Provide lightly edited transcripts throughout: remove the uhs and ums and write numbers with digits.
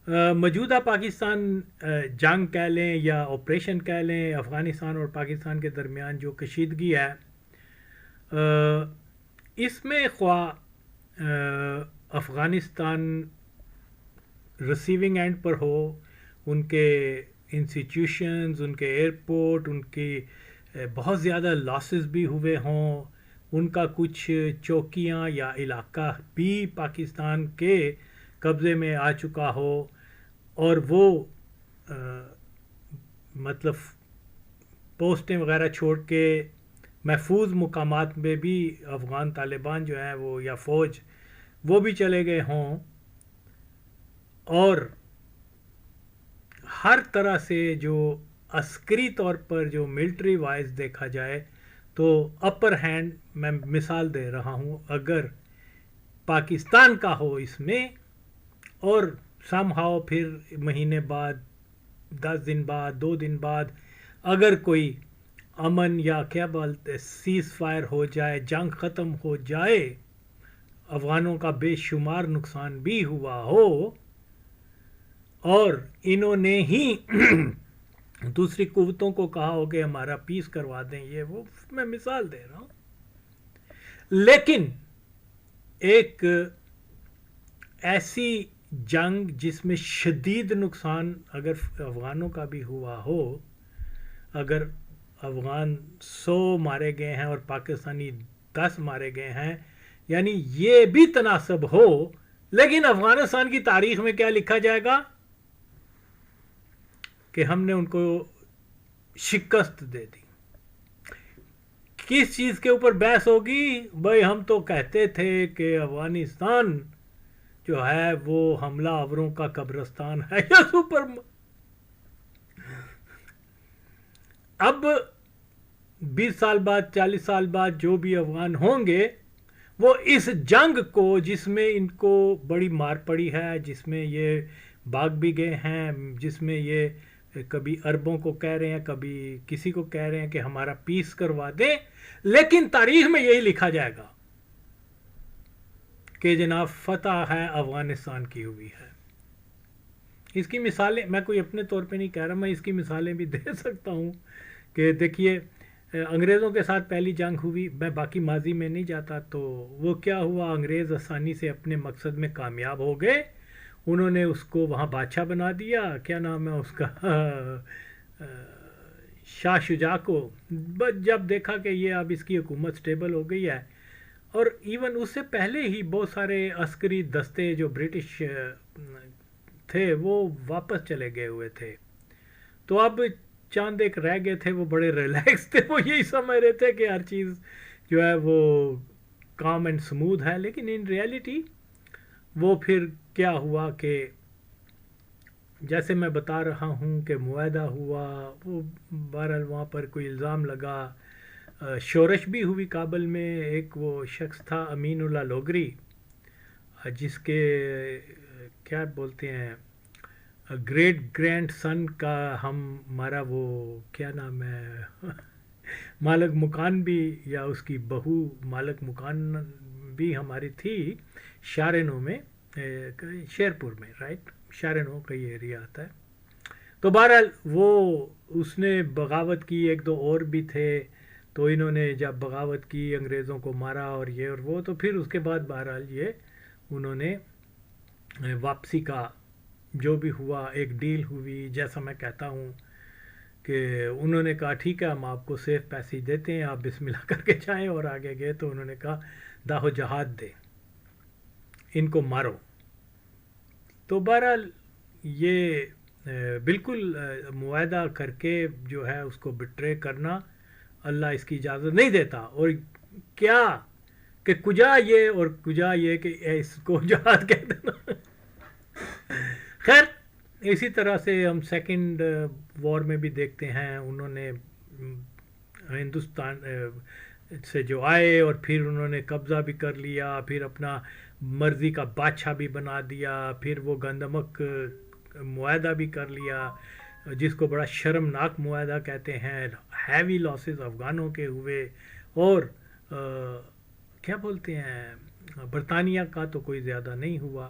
موجودہ پاکستان جنگ کہہ لیں یا آپریشن کہہ لیں، افغانستان اور پاکستان کے درمیان جو کشیدگی ہے، اس میں خواہ افغانستان ریسیونگ اینڈ پر ہو، ان کے انسٹیٹیوشنز، ان کے ایئرپورٹ، ان کی بہت زیادہ لاسز بھی ہوئے ہوں، ان کا کچھ چوکیاں یا علاقہ بھی پاکستان کے قبضے میں آ چکا ہو، اور وہ مطلب پوسٹیں وغیرہ چھوڑ کے محفوظ مقامات میں بھی افغان طالبان جو ہیں وہ یا فوج وہ بھی چلے گئے ہوں، اور ہر طرح سے جو عسکری طور پر جو ملٹری وائز دیکھا جائے تو اپر ہینڈ میں مثال دے رہا ہوں اگر پاکستان کا ہو اس میں، اور سم ہاؤ پھر مہینے بعد، 10 دن بعد، 2 دن بعد اگر کوئی امن یا کیا بولتے سیز فائر ہو جائے، جنگ ختم ہو جائے، افغانوں کا بے شمار نقصان بھی ہوا ہو، اور انہوں نے ہی دوسری قوتوں کو کہا ہو کہ ہمارا پیس کروا دیں، یہ وہ میں مثال دے رہا ہوں، لیکن ایک ایسی جنگ جس میں شدید نقصان اگر افغانوں کا بھی ہوا ہو، اگر افغان 100 مارے گئے ہیں اور پاکستانی 10 مارے گئے ہیں، یعنی یہ بھی تناسب ہو، لیکن افغانستان کی تاریخ میں کیا لکھا جائے گا کہ ہم نے ان کو شکست دے دی۔ کس چیز کے اوپر بحث ہوگی؟ بھائی ہم تو کہتے تھے کہ افغانستان جو ہے وہ حملہ آوروں کا قبرستان ہے یا سپر۔ اب 20 سال بعد، 40 سال بعد جو بھی افغان ہوں گے وہ اس جنگ کو، جس میں ان کو بڑی مار پڑی ہے، جس میں یہ بھاگ بھی گئے ہیں، جس میں یہ کبھی عربوں کو کہہ رہے ہیں، کبھی کسی کو کہہ رہے ہیں کہ ہمارا پیس کروا دیں، لیکن تاریخ میں یہی لکھا جائے گا کہ جناب فتح ہے افغانستان کی ہوئی ہے۔ اس کی مثالیں میں کوئی اپنے طور پہ نہیں کہہ رہا، میں اس کی مثالیں بھی دے سکتا ہوں کہ دیکھیے انگریزوں کے ساتھ پہلی جنگ ہوئی، میں باقی ماضی میں نہیں جاتا، تو وہ کیا ہوا، انگریز آسانی سے اپنے مقصد میں کامیاب ہو گئے، انہوں نے اس کو وہاں بادشاہ بنا دیا، کیا نام ہے اس کا شاہ شجاع کو، جب دیکھا کہ یہ اب اس کی حکومت سٹیبل ہو گئی ہے، اور ایون اس سے پہلے ہی بہت سارے عسکری دستے جو برٹش تھے وہ واپس چلے گئے ہوئے تھے، تو اب چاند ایک رہ گئے تھے، وہ بڑے ریلیکس تھے، وہ یہی سمجھ رہے تھے کہ ہر چیز جو ہے وہ کام اینڈ سموتھ ہے، لیکن ان ریئلٹی وہ پھر کیا ہوا کہ جیسے میں بتا رہا ہوں کہ معاہدہ ہوا، وہ بہرحال وہاں پر کوئی الزام لگا، شورش بھی ہوئی کابل میں، ایک وہ شخص تھا امین اللہ لوگری، جس کے کیا بولتے ہیں گریٹ گرینڈ سن کا ہمارا وہ کیا نام ہے مالک مکان بھی، یا اس کی بہو مالک مکان بھی ہماری تھی شارنو میں، شیرپور میں، رائٹ، شارنو کا یہ ایریا آتا ہے، تو بہرحال وہ اس نے بغاوت کی، ایک دو اور بھی تھے، تو انہوں نے جب بغاوت کی، انگریزوں کو مارا اور یہ اور وہ، تو پھر اس کے بعد بہرحال یہ انہوں نے واپسی کا جو بھی ہوا، ایک ڈیل ہوئی، جیسا میں کہتا ہوں کہ انہوں نے کہا ٹھیک ہے ہم آپ کو سیف پیسے دیتے ہیں، آپ بسم اللہ کر کے جائیں، اور آگے گئے تو انہوں نے کہا داہو جہاد دے، ان کو مارو، تو بہرحال یہ بالکل معاہدہ کر کے جو ہے اس کو بٹرے کرنا اللہ اس کی اجازت نہیں دیتا، اور کیا کہ کجا یہ اور کجا یہ کہ اس کو جہاد کہہ دینا۔ خیر اسی طرح سے ہم سیکنڈ وار میں بھی دیکھتے ہیں، انہوں نے ہندوستان سے جو آئے اور پھر انہوں نے قبضہ بھی کر لیا، پھر اپنا مرضی کا بادشاہ بھی بنا دیا، پھر وہ گندمک معاہدہ بھی کر لیا، جس کو بڑا شرمناک معاہدہ کہتے ہیں، ہیوی لاسز افغانوں کے ہوئے، اور کیا بولتے ہیں برطانیہ کا تو کوئی زیادہ نہیں ہوا،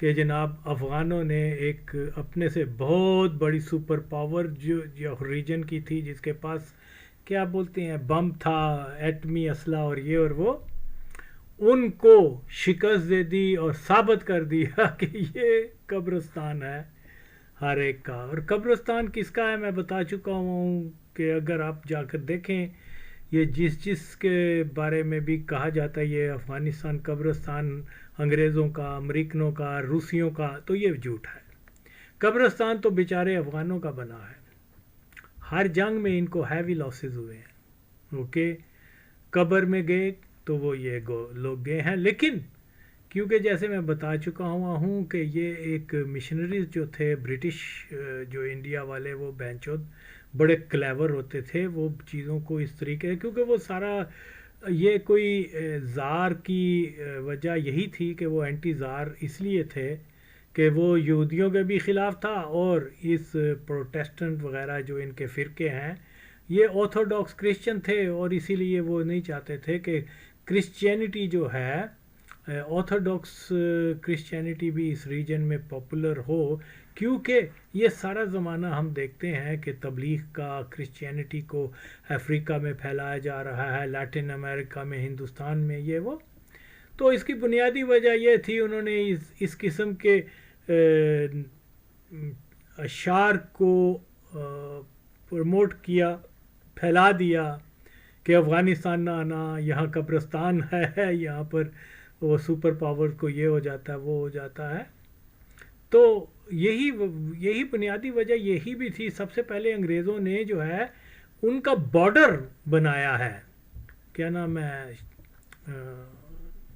کہ جناب افغانوں نے ایک اپنے سے بہت بڑی سپر پاور جو ریجن کی تھی، جس کے پاس کیا بولتے ہیں بم تھا، ایٹمی اسلحہ اور یہ اور وہ، ان کو شکست دے دی اور ثابت کر دیا کہ یہ قبرستان ہے ہر ایک کا. اور قبرستان کس کا ہے میں بتا چکا ہوں کہ اگر آپ جا کر دیکھیں یہ جس کے بارے میں بھی کہا جاتا ہے یہ افغانستان قبرستان انگریزوں کا، امریکنوں کا، روسیوں کا، تو یہ جھوٹ ہے. قبرستان تو بیچارے افغانوں کا بنا ہے. ہر جنگ میں ان کو ہیوی لاسز ہوئے ہیں. اوکے، قبر میں گئے تو وہ یہ لوگ گئے ہیں، لیکن کیونکہ جیسے میں بتا چکا ہوں کہ یہ ایک مشنریز جو تھے برٹش جو انڈیا والے، وہ بینچود بڑے کلیور ہوتے تھے وہ چیزوں کو اس طریقے، کیونکہ وہ سارا یہ کوئی زار کی وجہ یہی تھی کہ وہ اینٹی زار اس لیے تھے کہ وہ یہودیوں کے بھی خلاف تھا، اور اس پروٹیسٹنٹ وغیرہ جو ان کے فرقے ہیں یہ آرتھوڈاکس کرسچن تھے، اور اسی لیے وہ نہیں چاہتے تھے کہ کرسچینٹی جو ہے آرتھوڈاکس کرسچینٹی بھی اس ریجن میں پاپولر ہو، کیونکہ یہ سارا زمانہ ہم دیکھتے ہیں کہ تبلیغ کا کرسچینٹی کو افریقہ میں پھیلایا جا رہا ہے، لیٹن امریکہ میں، ہندوستان میں، یہ وہ. تو اس کی بنیادی وجہ یہ تھی انہوں نے اس قسم کے اشعار کو پروموٹ کیا، پھیلا دیا کہ افغانستان نہ آنا، یہاں قبرستان ہے، یہاں پر وہ سپر پاور کو یہ ہو جاتا ہے، وہ ہو جاتا ہے. تو یہی بنیادی وجہ یہی بھی تھی. سب سے پہلے انگریزوں نے جو ہے ان کا بارڈر بنایا ہے، کیا نام ہے،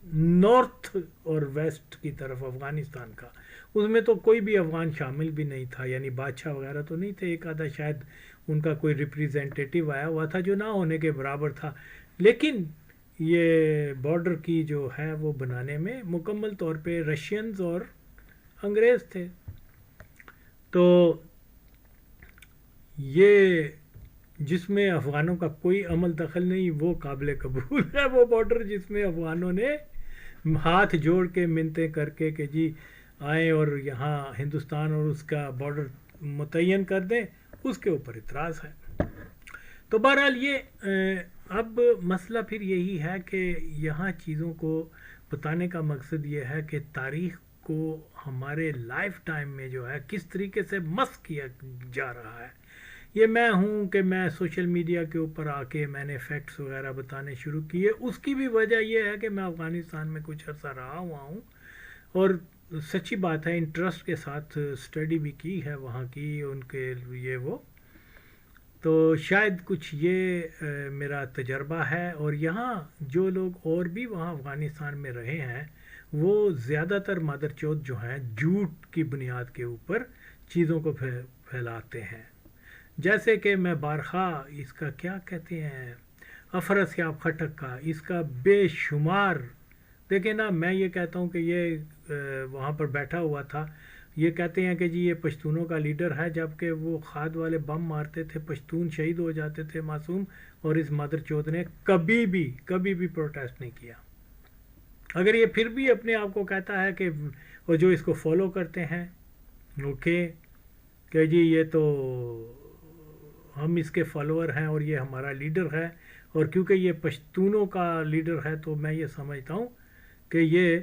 نارتھ اور ویسٹ کی طرف افغانستان کا. اس میں تو کوئی بھی افغان شامل بھی نہیں تھا، یعنی بادشاہ وغیرہ تو نہیں تھے، ایک آدھا شاید ان کا کوئی ریپریزنٹیٹیو آیا ہوا تھا جو نہ ہونے کے برابر تھا. لیکن یہ بارڈر کی جو ہے وہ بنانے میں مکمل طور پہ رشینز اور انگریز تھے. تو یہ جس میں افغانوں کا کوئی عمل دخل نہیں، وہ قابل قبول ہے. وہ بارڈر جس میں افغانوں نے ہاتھ جوڑ کے منتیں کر کے کہ جی آئیں اور یہاں ہندوستان اور اس کا بارڈر متعین کر دیں، اس کے اوپر اعتراض ہے. تو بہرحال یہ اب مسئلہ پھر یہی ہے کہ یہاں چیزوں کو بتانے کا مقصد یہ ہے کہ تاریخ کو ہمارے لائف ٹائم میں جو ہے کس طریقے سے مسخ کیا جا رہا ہے. یہ میں ہوں کہ میں سوشل میڈیا کے اوپر آ کے میں نے فیکٹس وغیرہ بتانے شروع کیے. اس کی بھی وجہ یہ ہے کہ میں افغانستان میں کچھ عرصہ رہا ہوا ہوں، اور سچی بات ہے انٹرسٹ کے ساتھ اسٹڈی بھی کی ہے وہاں کی، ان کے یہ وہ. تو شاید کچھ یہ میرا تجربہ ہے. اور یہاں جو لوگ اور بھی وہاں افغانستان میں رہے ہیں وہ زیادہ تر مادر چوت جو ہیں جھوٹ کی بنیاد کے اوپر چیزوں کو پھیلاتے ہیں. جیسے کہ میں بارخواہ اس کا کیا کہتے ہیں افراسیاب خٹک کا، اس کا بے شمار دیکھیں نا. میں یہ کہتا ہوں کہ یہ وہاں پر بیٹھا ہوا تھا، یہ کہتے ہیں کہ جی یہ پشتونوں کا لیڈر ہے، جبکہ وہ کھاد والے بم مارتے تھے، پشتون شہید ہو جاتے تھے معصوم، اور اس مادر چوت نے کبھی بھی پروٹیسٹ نہیں کیا. اگر یہ پھر بھی اپنے آپ کو کہتا ہے کہ اور جو اس کو فالو کرتے ہیں اوکے کہ جی یہ تو ہم اس کے فالوور ہیں اور یہ ہمارا لیڈر ہے، اور کیونکہ یہ پشتونوں کا لیڈر ہے تو میں یہ سمجھتا ہوں کہ یہ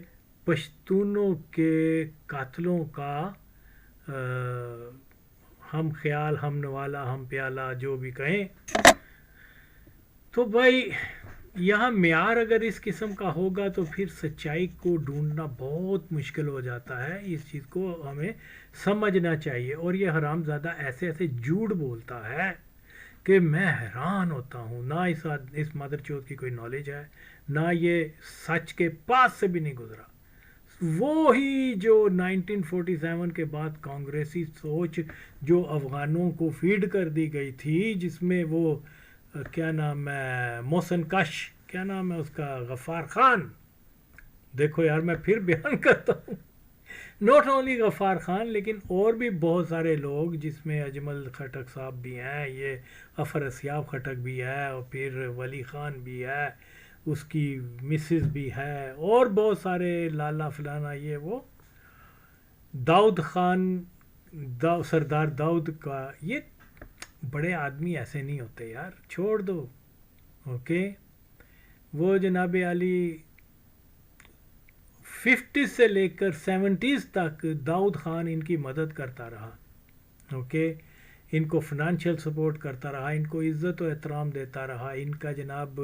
پشتونوں کے قاتلوں کا ہم خیال، ہم نوالا، ہم پیالہ جو بھی کہیں. تو بھائی یہاں معیار اگر اس قسم کا ہوگا تو پھر سچائی کو ڈھونڈنا بہت مشکل ہو جاتا ہے. اس چیز کو ہمیں سمجھنا چاہیے. اور یہ حرامزادہ ایسے جھوٹ بولتا ہے کہ میں حیران ہوتا ہوں. نہ اس مادر چوت کی کوئی نالج ہے، نہ یہ سچ کے پاس سے بھی نہیں گزرا. وہی جو 1947 کے بعد کانگریسی سوچ جو افغانوں کو فیڈ کر دی گئی تھی، جس میں وہ کیا نام ہے محسن کش، کیا نام ہے اس کا، غفار خان. دیکھو یار میں پھر بیان کرتا ہوں، ناٹ اونلی غفار خان لیکن اور بھی بہت سارے لوگ، جس میں اجمل خٹک صاحب بھی ہیں، یہ افراسیاب خٹک بھی ہے، اور پھر ولی خان بھی ہے، اس کی مسز بھی ہے، اور بہت سارے لالا فلانا یہ وہ. داؤد خان، سردار داؤد کا، یہ بڑے آدمی ایسے نہیں ہوتے یار، چھوڑ دو. اوکے، وہ جناب علی 50 سے لے کر 70s تک داؤد خان ان کی مدد کرتا رہا. اوکے، ان کو فنانشل سپورٹ کرتا رہا، ان کو عزت و احترام دیتا رہا، ان کا جناب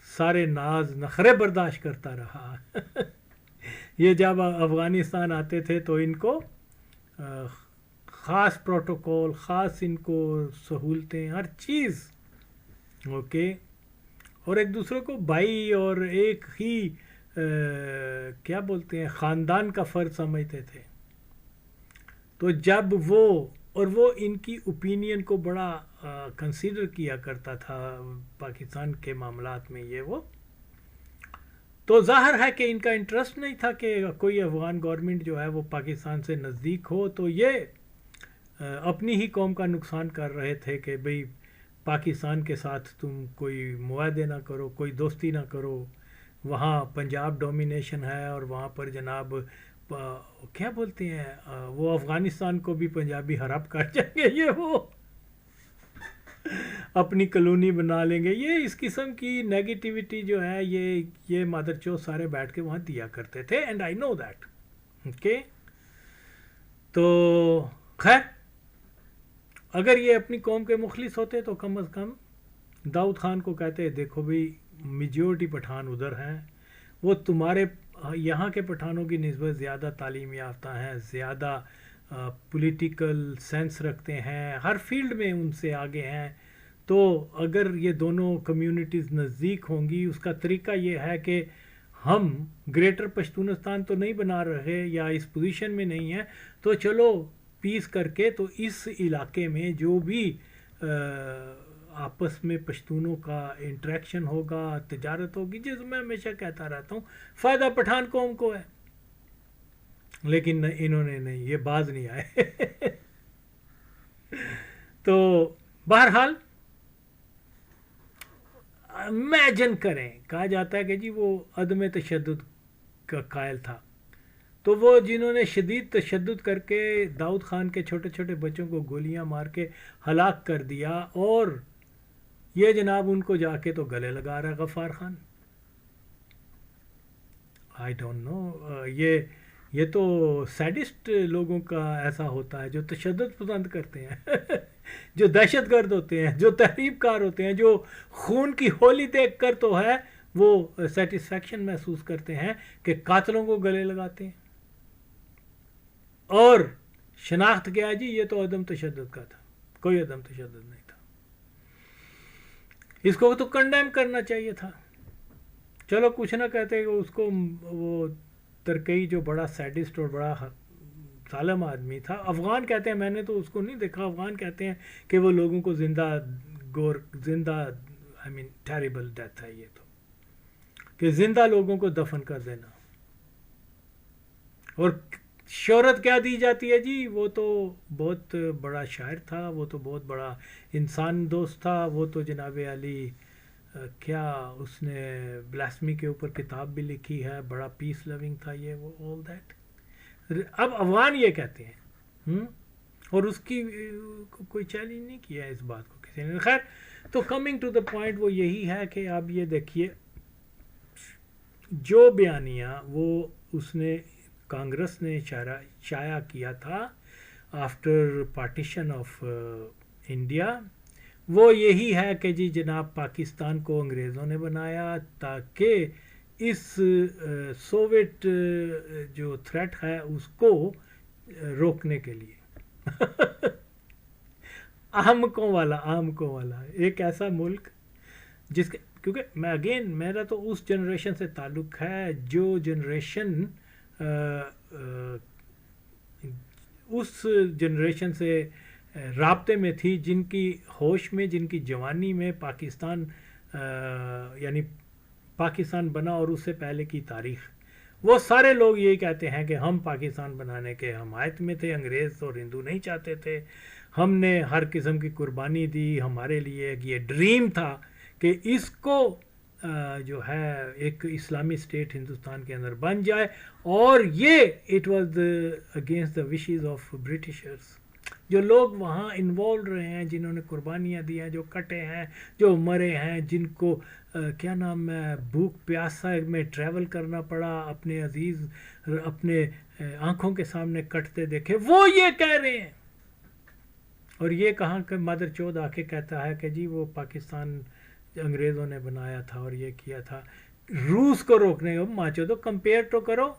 سارے ناز نخرے برداشت کرتا رہا. یہ جب افغانستان آتے تھے تو ان کو خاص پروٹوکول، خاص ان کو سہولتیں، ہر چیز. اوکے، اور ایک دوسرے کو بھائی اور ایک ہی کیا بولتے ہیں خاندان کا فرد سمجھتے تھے. تو جب وہ ان کی اوپینین کو بڑا کنسیڈر کیا کرتا تھا پاکستان کے معاملات میں، یہ وہ تو ظاہر ہے کہ ان کا انٹرسٹ نہیں تھا کہ کوئی افغان گورنمنٹ جو ہے وہ پاکستان سے نزدیک ہو. تو یہ اپنی ہی قوم کا نقصان کر رہے تھے کہ بھئی پاکستان کے ساتھ تم کوئی معاہدے نہ کرو، کوئی دوستی نہ کرو. وہاں پنجاب ڈومینیشن ہے اور وہاں پر جناب کیا بولتے ہیں وہ یہ کو بھی پنجابی ہڑپ کر جائیں گے، یہ وہ اپنی کالونی بنا لیں گے. یہ اس قسم کی نیگیٹیوٹی جو ہے یہ مادر چوت سارے بیٹھ کے وہاں دیا کرتے تھے، and I know that. Okay, تو خیر اگر یہ اپنی قوم کے مخلص ہوتے تو کم از کم داؤد خان کو کہتے دیکھو بھی میجورٹی پٹھان ادھر ہیں، وہ تمہارے یہاں کے پٹھانوں کی نسبت زیادہ تعلیم یافتہ ہیں، زیادہ پولیٹیکل سینس رکھتے ہیں، ہر فیلڈ میں ان سے آگے ہیں. تو اگر یہ دونوں کمیونٹیز نزدیک ہوں گی، اس کا طریقہ یہ ہے کہ ہم گریٹر پشتونستان تو نہیں بنا رہے یا اس پوزیشن میں نہیں ہیں، تو چلو پیس کر کے تو اس علاقے میں جو بھی آپس میں پشتونوں کا انٹریکشن ہوگا، تجارت ہوگی، جس میں ہمیشہ کہتا رہتا ہوں فائدہ پٹھان قوم کو ہے. لیکن انہوں نے نہیں، یہ باز نہیں آئے. تو بہرحال امیجن کریں، کہا جاتا ہے کہ جی وہ عدم تشدد کا قائل تھا، تو وہ جنہوں نے شدید تشدد کر کے داؤد خان کے چھوٹے چھوٹے بچوں کو گولیاں مار کے ہلاک کر دیا، اور یہ جناب ان کو جا کے تو گلے لگا رہا ہے غفار خان. آئی ڈونٹ نو، یہ تو سیڈسٹ لوگوں کا ایسا ہوتا ہے جو تشدد پسند کرتے ہیں، جو دہشت گرد ہوتے ہیں، جو تحریب کار ہوتے ہیں، جو خون کی ہولی دیکھ کر تو ہے وہ سیٹسفیکشن محسوس کرتے ہیں کہ قاتلوں کو گلے لگاتے ہیں. اور شناخت کیا جی، یہ تو عدم تشدد کا تھا، کوئی عدم تشدد نہیں تھا. اس کو تو کنڈیم کرنا چاہیے تھا. چلو کچھ نہ کہتے کہ اس کو وہ ترکئی جو بڑا سیڈسٹ اور بڑا ظالم آدمی تھا، افغان کہتے ہیں، میں نے تو اس کو نہیں دیکھا، افغان کہتے ہیں کہ وہ لوگوں کو زندہ آئی مین ٹیریبل ڈیتھ ہے یہ تو، کہ زندہ لوگوں کو دفن کر دینا. اور شہرت کیا دی جاتی ہے جی، وہ تو بہت بڑا شاعر تھا، وہ تو بہت بڑا انسان دوست تھا، وہ تو جناب علی کیا اس نے بلاسمی کے اوپر کتاب بھی لکھی ہے، بڑا پیس لونگ تھا یہ وہ آل دیٹ. اب افغان یہ کہتے ہیں اور اس کی کوئی چیلنج نہیں کیا ہے اس بات کو کسی نے. خیر، تو کمنگ ٹو دا پوائنٹ وہ یہی ہے کہ اب یہ دیکھیے جو بیانیہ وہ اس نے کانگریس نے شائع کیا تھا آفٹر پارٹیشن آف انڈیا، وہ یہی ہے کہ جی جناب پاکستان کو انگریزوں نے بنایا تاکہ اس سوویٹ جو تھریٹ ہے اس کو روکنے کے لیے. آمکوں والا ایک ایسا ملک جس کے، کیونکہ میں اگین میرا تو اس جنریشن سے تعلق ہے جو جنریشن اس جنریشن سے رابطے میں تھی، جن کی ہوش میں، جن کی جوانی میں پاکستان یعنی پاکستان بنا اور اس سے پہلے کی تاریخ. وہ سارے لوگ یہی کہتے ہیں کہ ہم پاکستان بنانے کے حمایت میں تھے، انگریز اور ہندو نہیں چاہتے تھے، ہم نے ہر قسم کی قربانی دی، ہمارے لیے یہ ڈریم تھا کہ اس کو جو ہے ایک اسلامی اسٹیٹ ہندوستان کے اندر بن جائے، اور یہ it was against the wishes of Britishers. جو لوگ وہاں انوالو رہے ہیں، جنہوں نے قربانیاں دی ہیں، جو کٹے ہیں، جو مرے ہیں، جن کو کیا نام ہے بھوک پیاسا میں ٹریول کرنا پڑا، اپنے عزیز اپنے آنکھوں کے سامنے کٹتے دیکھے، وہ یہ کہہ رہے ہیں. اور یہ کہاں کہ مدر چود آ کے کہتا ہے کہ جی وہ پاکستان انگریزوں نے بنایا تھا اور یہ کیا تھا. روس کو روکنے کو ماچو تو کمپیئر تو کرو.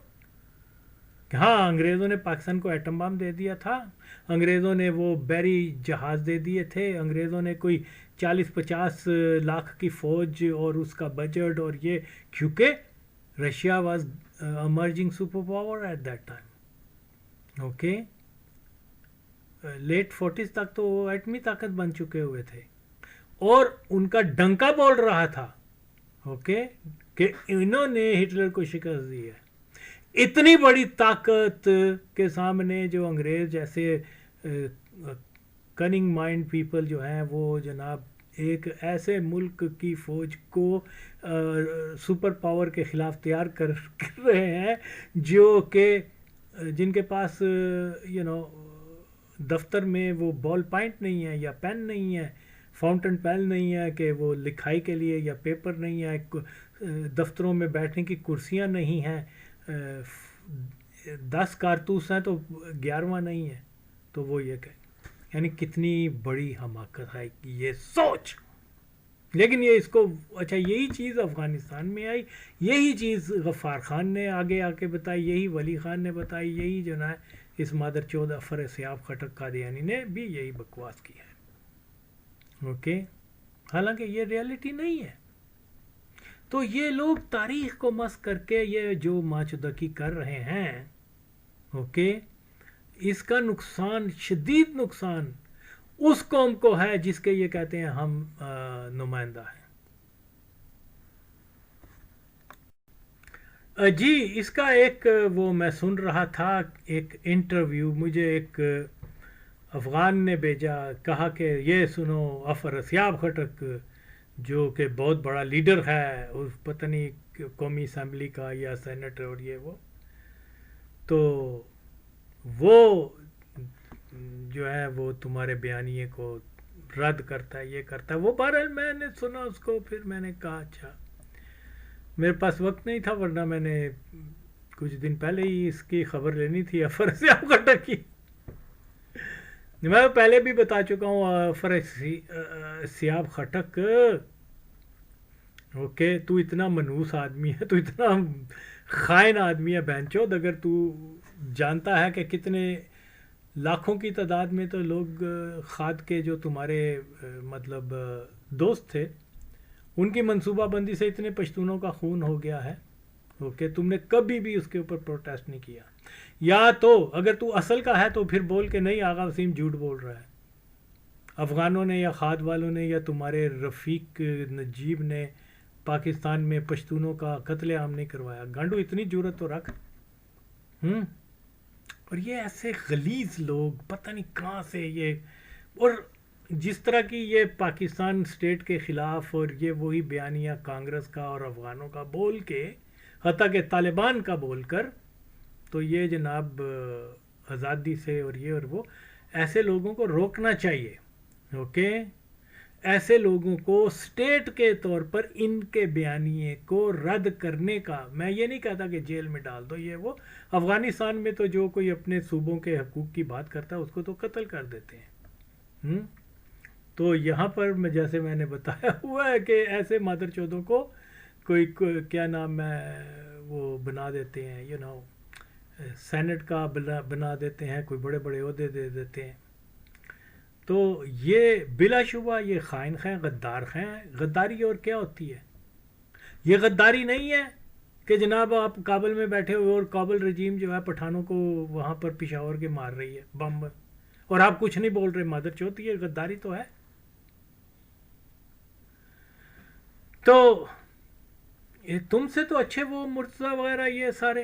ہاں انگریزوں نے پاکستان کو ایٹم بم دے دیا تھا، انگریزوں نے وہ بیری جہاز دے دیے تھے، انگریزوں نے کوئی 40-50 لاکھ کی فوج اور اس کا بجٹ، اور یہ کیونکہ Russia was emerging super power at that time. Okay, late 40s تک تو وہ ایٹمی طاقت بن چکے ہوئے تھے، اور ان کا ڈنکا بول رہا تھا اوکے کہ انہوں نے ہٹلر کو شکست دی ہے. اتنی بڑی طاقت کے سامنے جو انگریز جیسے کننگ مائنڈ پیپل جو ہیں وہ جناب ایک ایسے ملک کی فوج کو سپر پاور کے خلاف تیار کر رہے ہیں جو کہ جن کے پاس دفتر میں وہ بال پوائنٹ نہیں ہے یا پین نہیں ہے، فاؤنٹن پین نہیں ہے کہ وہ لکھائی کے لیے، یا پیپر نہیں ہے، دفتروں میں بیٹھنے کی کرسیاں نہیں ہیں، 10 کارتوس ہیں تو 11واں نہیں ہے. تو وہ یہ کہ یعنی کتنی بڑی حماقت ہے یہ سوچ. لیکن یہ اس کو اچھا یہی چیز افغانستان میں آئی، یہی چیز غفار خان نے آگے آ کے بتائی، یہی ولی خان نے بتائی، یہی جو نا اس مادر چود افر سیاب خٹک قادیانی نے بھی یہی بکواس کی ہے. اوکے، حالانکہ یہ ریالٹی نہیں ہے. تو یہ لوگ تاریخ کو مس کر کے یہ جو ماچدکی کر رہے ہیں اوکے، اس کا نقصان، شدید نقصان اس قوم کو ہے جس کے یہ کہتے ہیں ہم نمائندہ ہیں. جی اس کا ایک وہ میں سن رہا تھا ایک انٹرویو، مجھے ایک افغان نے بھیجا، کہا کہ یہ سنو افر سیاب خٹک جو کہ بہت بڑا لیڈر ہے اس پتہ نہیں قومی اسمبلی کا یا سینٹ اور یہ وہ، تو وہ جو ہے وہ تمہارے بیانیے کو رد کرتا ہے، یہ کرتا ہے وہ. بہرحال میں نے سنا اس کو، پھر میں نے کہا اچھا، میرے پاس وقت نہیں تھا ورنہ میں نے کچھ دن پہلے ہی اس کی خبر لینی تھی افر سیاب خٹک کی. میں پہلے بھی بتا چکا ہوں افر سیاب خٹک اوکے تو اتنا منحوس آدمی ہے، تو اتنا خائن آدمی ہے بہنچود، اگر تو جانتا ہے کہ کتنے لاکھوں کی تعداد میں تو لوگ خاد کے جو تمہارے مطلب دوست تھے ان کی منصوبہ بندی سے اتنے پشتونوں کا خون ہو گیا ہے اوکے، تم نے کبھی بھی اس کے اوپر پروٹیسٹ نہیں کیا. یا تو اگر تو اصل کا ہے تو پھر بول کہ نہیں آغا وسیم جھوٹ بول رہا ہے، افغانوں نے یا خاد والوں نے یا تمہارے رفیق نجیب نے پاکستان میں پشتونوں کا قتل عام نہیں کروایا. گانڈو اتنی جرت تو رکھ. اور یہ ایسے غلیظ لوگ پتہ نہیں کہاں سے یہ، اور جس طرح کی یہ پاکستان اسٹیٹ کے خلاف اور یہ وہی بیانیہ کانگریس کا اور افغانوں کا بول کے، حتیٰ کہ طالبان کا بول کر، تو یہ جناب آزادی سے اور یہ اور وہ، ایسے لوگوں کو روکنا چاہیے اوکے. ایسے لوگوں کو اسٹیٹ کے طور پر ان کے بیانیے کو رد کرنے کا، میں یہ نہیں کہتا کہ جیل میں ڈال دو یہ وہ، افغانستان میں تو جو کوئی اپنے صوبوں کے حقوق کی بات کرتا ہے اس کو تو قتل کر دیتے ہیں. تو یہاں پر جیسے میں نے بتایا ہوا ہے کہ ایسے مادر چودوں کو کوئی کیا نام ہے وہ بنا دیتے ہیں سینٹ کا بنا دیتے ہیں، کوئی بڑے بڑے عہدے دے دیتے ہیں. تو یہ بلا شبہ یہ خائن ہیں، غدار ہیں. غداری اور کیا ہوتی ہے؟ یہ غداری نہیں ہے کہ جناب آپ کابل میں بیٹھے ہوئے اور کابل رجیم جو ہے پٹھانوں کو وہاں پر پشاور کے مار رہی ہے بم، اور آپ کچھ نہیں بول رہے مادر چوت. یہ غداری تو ہے. تو تم سے تو اچھے وہ مرتضیٰ وغیرہ یہ سارے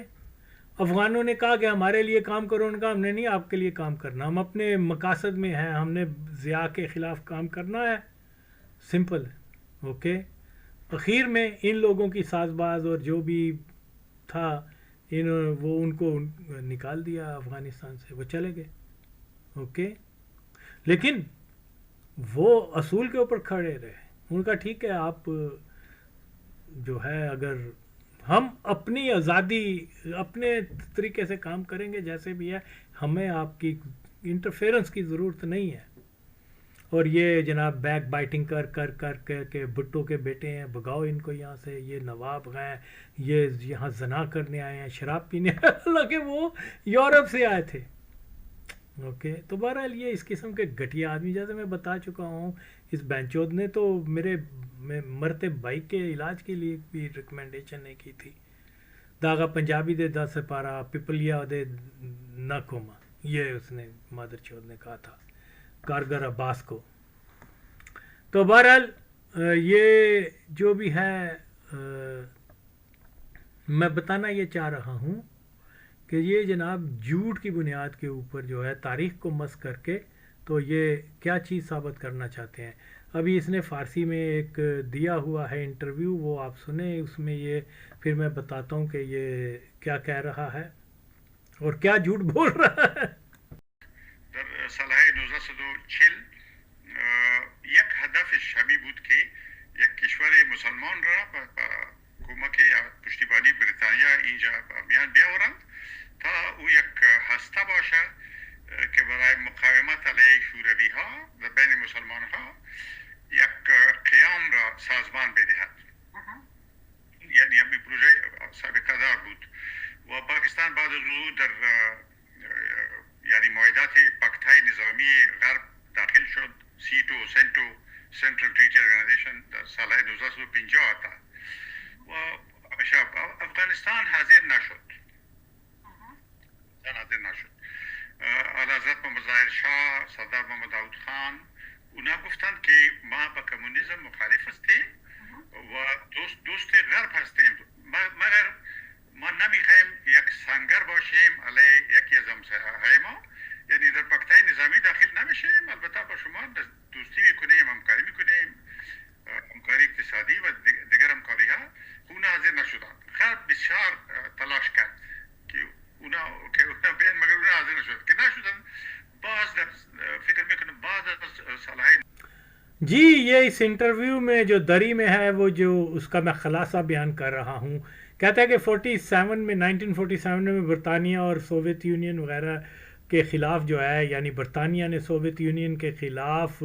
افغانوں نے کہا کہ ہمارے لیے کام کرو، ان کا ہم نے نہیں آپ کے لیے کام کرنا، ہم اپنے مقاصد میں ہیں، ہم نے ضیاء کے خلاف کام کرنا ہے، سمپل اوکے. اخیر میں ان لوگوں کی ساز باز اور جو بھی تھا وہ ان کو نکال دیا افغانستان سے، وہ چلے گئے. اوکے، لیکن وہ اصول کے اوپر کھڑے رہے. ان کا ٹھیک ہے، آپ جو ہے اگر ہم اپنی آزادی اپنے طریقے سے کام کریں گے جیسے بھی ہے، ہمیں آپ کی انٹرفیرنس کی ضرورت نہیں ہے. اور یہ جناب بیک بائٹنگ کر کر کر کے بھٹو کے بیٹے ہیں، بھگاؤ ان کو یہاں سے، یہ نواب ہیں، یہ یہاں زنا کرنے آئے ہیں، شراب پینے آئے ہیں، حالانکہ وہ یورپ سے آئے تھے. اوکے، تو بہرحال یہ اس قسم کے گھٹیا آدمی، جیسے میں بتا چکا ہوں، اس بینچود نے تو میرے مرتے بھائی کے علاج کے لیے بھی ریکمنڈیشن نہیں کی تھی. داغا پنجابی دے 10 سپارہ پپلیا دے نہ کوما، یہ اس نے مادر چود نے کہا تھا کارگر عباس کو. تو بہرحال یہ جو بھی ہے میں بتانا یہ چاہ رہا ہوں کہ یہ جناب جھوٹ کی بنیاد کے اوپر جو ہے تاریخ کو مس کر کے تو یہ کیا چیز ثابت کرنا چاہتے ہیں. ابھی اس نے فارسی میں ایک دیا ہوا ہے انٹرویو، وہ آپ سنیں، اس میں یہ پھر میں بتاتا ہوں کہ یہ کیا کہہ رہا ہے اور کیا جھوٹ بول رہا ہے. در سالهای 1940 یک هدفش همی بود که یک کشور مسلمان را با کمک یا پشتیبانی بریتانیا اینجا میان بیاورند تا او یک هسته باشه که برای مقاومت علیه شوروی ها و بین مسلمان ها یک قیام را سازمان بدهد. یعنی همین پروژه سابقه دار بود و پاکستان بعد از او در یعنی معاهدات پاکت‌های نظامی غرب داخل شد، سیتو سنتو سنترل تریٹی ارگنائزیشن در سال 1950 تا و افغانستان حاضر نشد. اعلیحضرت محمد ظاهر شاه، سردار محمد داود خان، اونا گفتند که ما با کمونیسم مخالف هستیم و دوست غرب هستیم، مگر ما نمیخوایم یک سنگر باشیم علیه یکی از همسایه‌های ما، یعنی در پاکتای نظامی داخل نمیشیم، البته با شما دوستی میکنیم، همکاری میکنیم، همکاری اقتصادی و دیگر همکاری ها. اونا حاضر نشدند. غرب بسیار تلاش کرد که اونا بیان، مگر اونا حاضر نشد که نشدن. باز در فکر میکنم بعد از سالهای جی یہ اس انٹرویو میں جو دری میں ہے وہ جو اس کا میں خلاصہ بیان کر رہا ہوں. کہتا ہے کہ 1947 میں برطانیہ اور سوویت یونین وغیرہ کے خلاف جو ہے، یعنی برطانیہ نے سوویت یونین کے خلاف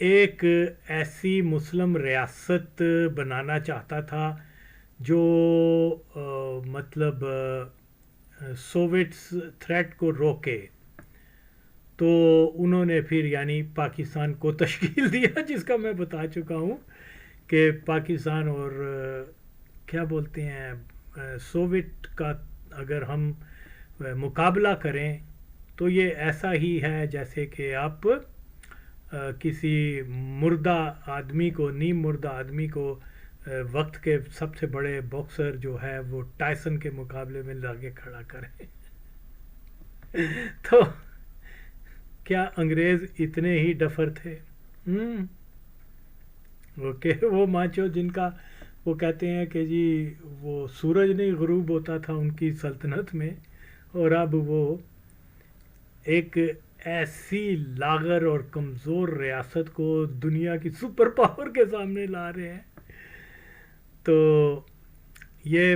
ایک ایسی مسلم ریاست بنانا چاہتا تھا جو مطلب سوویٹس تھریٹ کو روکے. تو انہوں نے پھر یعنی پاکستان کو تشکیل دیا، جس کا میں بتا چکا ہوں کہ پاکستان اور کیا بولتے ہیں سوویٹ کا اگر ہم مقابلہ کریں تو یہ ایسا ہی ہے جیسے کہ آپ کسی مردہ آدمی کو، نیم مردہ آدمی کو وقت کے سب سے بڑے باکسر جو ہے وہ ٹائسن کے مقابلے میں لاگے کھڑا کریں. تو کیا انگریز اتنے ہی ڈفر تھے؟ اوکے، وہ ماچو جن کا وہ کہتے ہیں کہ جی وہ سورج نہیں غروب ہوتا تھا ان کی سلطنت میں، اور اب وہ ایک ایسی لاغر اور کمزور ریاست کو دنیا کی سپر پاور کے سامنے لا رہے ہیں. تو یہ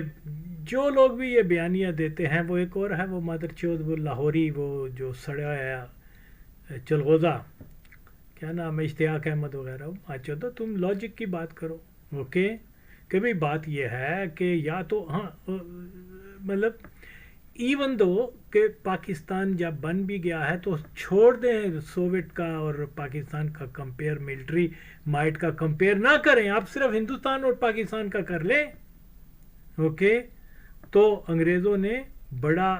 جو لوگ بھی یہ بیانیہ دیتے ہیں، وہ ایک اور ہے وہ مادر چود، وہ لاہوری، وہ جو سڑا ہے چلغوزہ، کیا نام ہے، اشتیاق احمد وغیرہ. اچھا تو تم لاجک کی بات کرو. اوکے، کہ بھئی بات یہ ہے کہ یا تو ہاں مطلب ایون دو کہ پاکستان جب بن بھی گیا ہے تو چھوڑ دیں سوویٹ کا اور پاکستان کا کمپیئر، ملٹری مائٹ کا کمپیئر نہ کریں، آپ صرف ہندوستان اور پاکستان کا کر لیں. اوکے، تو انگریزوں نے بڑا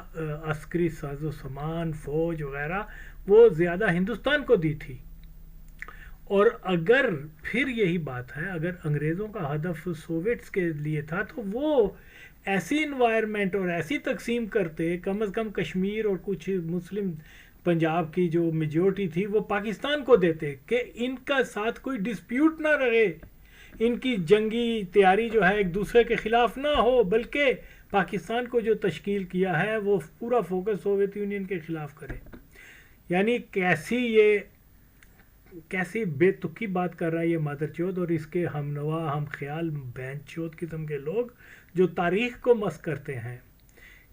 عسکری ساز و سامان، فوج وغیرہ وہ زیادہ ہندوستان کو دی تھی. اور اگر پھر یہی بات ہے، اگر انگریزوں کا ہدف سوویٹس کے لیے تھا تو وہ ایسی انوائرمنٹ اور ایسی تقسیم کرتے، کم از کم کشمیر اور کچھ مسلم پنجاب کی جو میجورٹی تھی وہ پاکستان کو دیتے کہ ان کا ساتھ کوئی ڈسپیوٹ نہ رہے، ان کی جنگی تیاری جو ہے ایک دوسرے کے خلاف نہ ہو، بلکہ پاکستان کو جو تشکیل کیا ہے وہ پورا فوکس سوویت یونین کے خلاف کرے. یعنی کیسی بے تکی بات کر رہا ہے یہ مادر چود اور اس کے ہم نوا ہم خیال بہن چود قسم کے لوگ جو تاریخ کو مس کرتے ہیں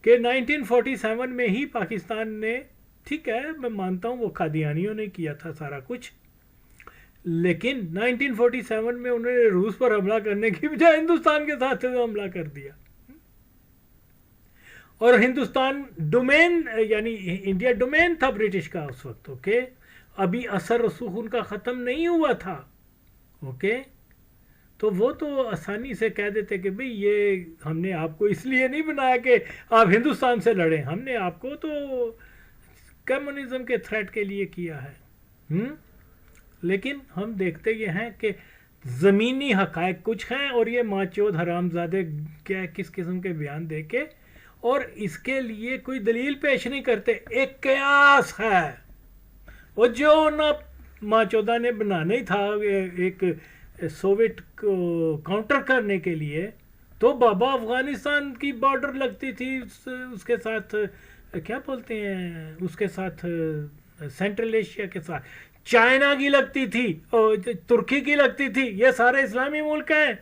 کہ 1947 میں ہی پاکستان نے، ٹھیک ہے میں مانتا ہوں وہ قادیانیوں نے کیا تھا سارا کچھ، لیکن 1947 میں انہوں نے روس پر حملہ کرنے کی بجائے ہندوستان کے ساتھ حملہ کر دیا، اور ہندوستان ڈومین یعنی انڈیا ڈومین تھا برٹش کا اس وقت. اوکے، ابھی اثر رسوخ ان کا ختم نہیں ہوا تھا. اوکے، تو وہ تو آسانی سے کہہ دیتے کہ بھئی یہ ہم نے آپ کو اس لیے نہیں بنایا کہ آپ ہندوستان سے لڑیں، ہم نے آپ کو تو کمیونزم کے تھریٹ کے لیے کیا ہے. لیکن ہم دیکھتے یہ ہیں کہ زمینی حقائق کچھ ہیں اور یہ ماچود حرامزادے کیا کس قسم کے بیان دے کے اور اس کے لیے کوئی دلیل پیش نہیں کرتے. ایک قیاس ہے وہ جو نہ ماچودہ نے بنانا ہی تھا ایک سوویٹ کو کاؤنٹر کرنے کے لیے، تو بابا افغانستان کی بارڈر لگتی تھی اس کے ساتھ، کیا بولتے ہیں اس کے ساتھ، سینٹرل ایشیا کے ساتھ، چائنا کی لگتی تھی اور ترکی کی لگتی تھی، یہ سارے اسلامی ملک ہیں.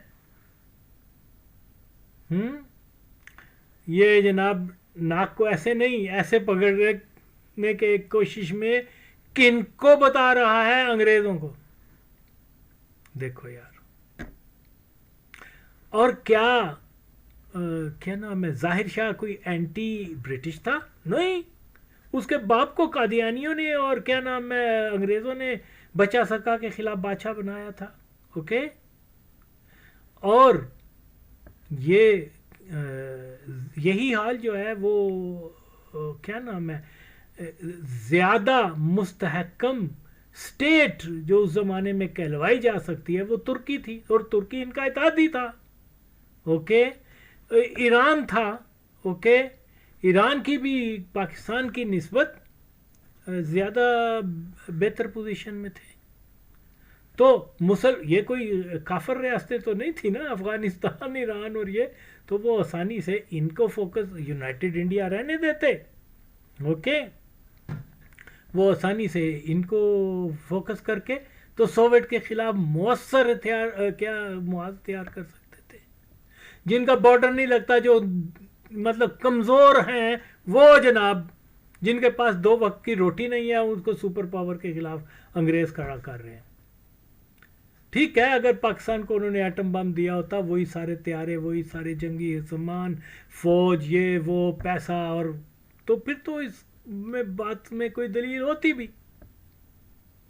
یہ جناب ناک کو ایسے نہیں ایسے پکڑنے کے ایک کوشش میں کن کو بتا رہا ہے؟ انگریزوں کو. دیکھو یار، اور کیا نام ہے، ظاہر شاہ کوئی اینٹی برٹش تھا؟ نہیں، اس کے باپ کو قادیانیوں نے اور کیا نام ہے انگریزوں نے بچا سکا کے خلاف بادشاہ بنایا تھا. اوکے، اور یہی حال جو ہے وہ کیا نام ہے زیادہ مستحکم سٹیٹ جو اس زمانے میں کہلوائی جا سکتی ہے وہ ترکی تھی، اور ترکی ان کا اتحادی تھا. اوکے، ایران تھا. اوکے، ایران کی بھی پاکستان کی نسبت زیادہ بہتر پوزیشن میں تھے. تو یہ کوئی کافر ریاستیں تو نہیں تھی نا، افغانستان، ایران اور یہ، تو وہ آسانی سے ان کو فوکس یونائٹڈ انڈیا رہنے دیتے. اوکے، وہ آسانی سے ان کو فوکس کر کے تو سوویٹ کے خلاف مؤثر محاذ تیار کر سکتے تھے. جن کا بارڈر نہیں لگتا، جو مطلب کمزور ہیں، وہ جناب جن کے پاس 2 وقت کی روٹی نہیں ہے، ان کو سپر پاور کے خلاف انگریز کھڑا کر رہے ہیں. ٹھیک ہے، اگر پاکستان کو انہوں نے ایٹم بم دیا ہوتا، وہی سارے طیارے، وہی سارے جنگی سامان، فوج، یہ وہ پیسہ، اور تو پھر تو اس میں بات میں کوئی دلیل ہوتی بھی.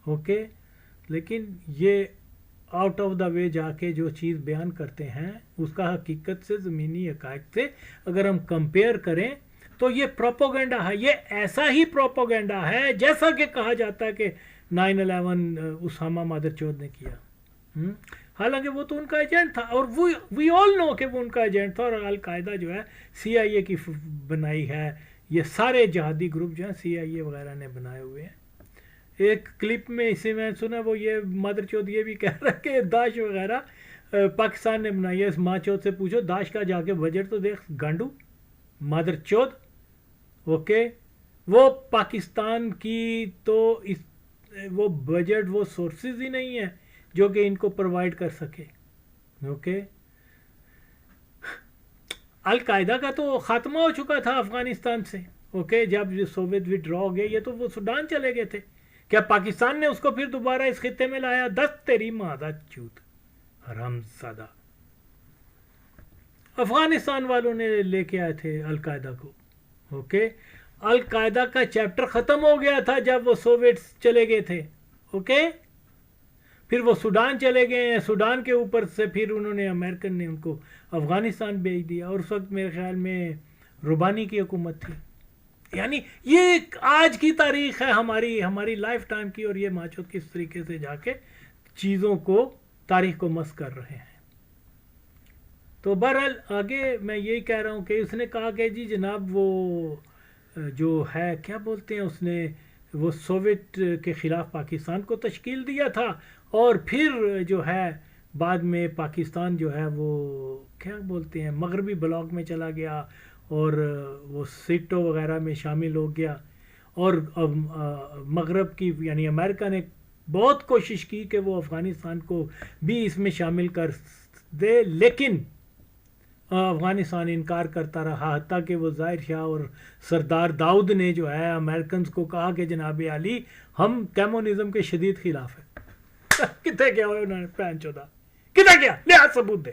اوکے، لیکن یہ آؤٹ آف دا وے جا کے جو چیز بیان کرتے ہیں اس کا حقیقت سے، زمینی حقائق سے اگر ہم کمپیئر کریں تو یہ پروپیگنڈا ہے. یہ ایسا ہی پروپیگنڈا ہے جیسا کہ کہا جاتا ہے کہ 9/11 اسامہ مادر چود نے کیا. حالانکہ وہ تو ان کا ایجنٹ تھا، اور وی آل نو کہ وہ ان کا ایجنٹ تھا. اور القاعدہ جو ہے CIA کی بنائی ہے، یہ سارے جہادی گروپ جو ہیں CIA وغیرہ نے بنائے ہوئے ہیں. ایک کلپ میں اسے میں سنا، وہ یہ مادر چود یہ بھی کہہ رہا ہے کہ داعش وغیرہ پاکستان نے بنائی ہے. اس ماں چود سے پوچھو داعش کا جا کے بجٹ تو دیکھ گانڈو مادر چود. اوکے، وہ پاکستان کی تو وہ بجٹ، وہ سورسز ہی نہیں ہے جو کہ ان کو پرووائڈ کر سکے. اوکے، القاعدہ کا تو خاتمہ ہو چکا تھا افغانستان سے. اوکے، جب سوویت وڈرا ہو گئے، یہ تو وہ سوڈان چلے گئے تھے. کیا پاکستان نے اس کو پھر دوبارہ اس خطے میں لایا؟ 10 تیری مادہ چوت حرامزادہ. افغانستان والوں نے لے کے آئے تھے القاعدہ کو. اوکے، القاعدہ کا چیپٹر ختم ہو گیا تھا جب وہ سوویٹ چلے گئے تھے. اوکے، پھر وہ سوڈان چلے گئے ہیں، سوڈان کے اوپر سے پھر انہوں نے امریکن نے ان کو افغانستان بھیج دیا، اور اس وقت میرے خیال میں ربانی کی حکومت تھی. یعنی یہ آج کی تاریخ ہے ہماری لائف ٹائم کی، اور یہ ماچود کس طریقے سے جا کے چیزوں کو، تاریخ کو مس کر رہے ہیں. تو بہرحال آگے میں یہی کہہ رہا ہوں کہ اس نے کہا کہ جی جناب وہ جو ہے کیا بولتے ہیں، اس نے وہ سوویت کے خلاف پاکستان کو تشکیل دیا تھا، اور پھر جو ہے بعد میں پاکستان جو ہے وہ کیا بولتے ہیں مغربی بلاک میں چلا گیا اور وہ سیٹو وغیرہ میں شامل ہو گیا، اور مغرب کی یعنی امریکہ نے بہت کوشش کی کہ وہ افغانستان کو بھی اس میں شامل کر دے، لیکن افغانستان انکار کرتا رہا، حتیٰ کہ وہ ظاہر شاہ اور سردار داؤد نے جو ہے امریکنز کو کہا کہ جناب علی ہم کمیونزم کے شدید خلاف ہیں۔ کتنے کیا ہوئے انہوں نے پہن چودہ کتنے کیا لیا ثبوت دے،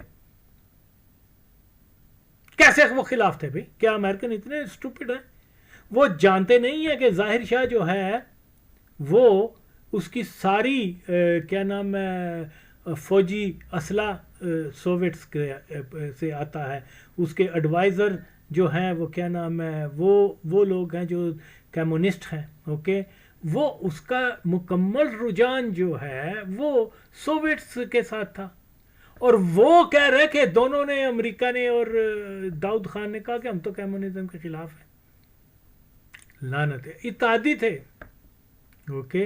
کیسے وہ خلاف تھے بھائی؟ کیا امریکن اتنے اسٹوپڈ ہیں؟ وہ جانتے نہیں ہیں کہ ظاہر شاہ جو ہے وہ اس کی ساری کیا نام ہے فوجی اسلحہ سوویٹس سے آتا ہے، اس کے ایڈوائزر جو ہیں وہ کیا نام ہے وہ لوگ ہیں جو کمیونسٹ ہیں، اوکے، وہ اس کا مکمل رجحان جو ہے وہ سوویٹس کے ساتھ تھا، اور وہ کہہ رہے کہ دونوں نے امریکہ نے اور داؤد خان نے کہا کہ ہم تو کمیونزم کے خلاف ہیں۔ لعنت ہے، اتحادی تھے، اوکے،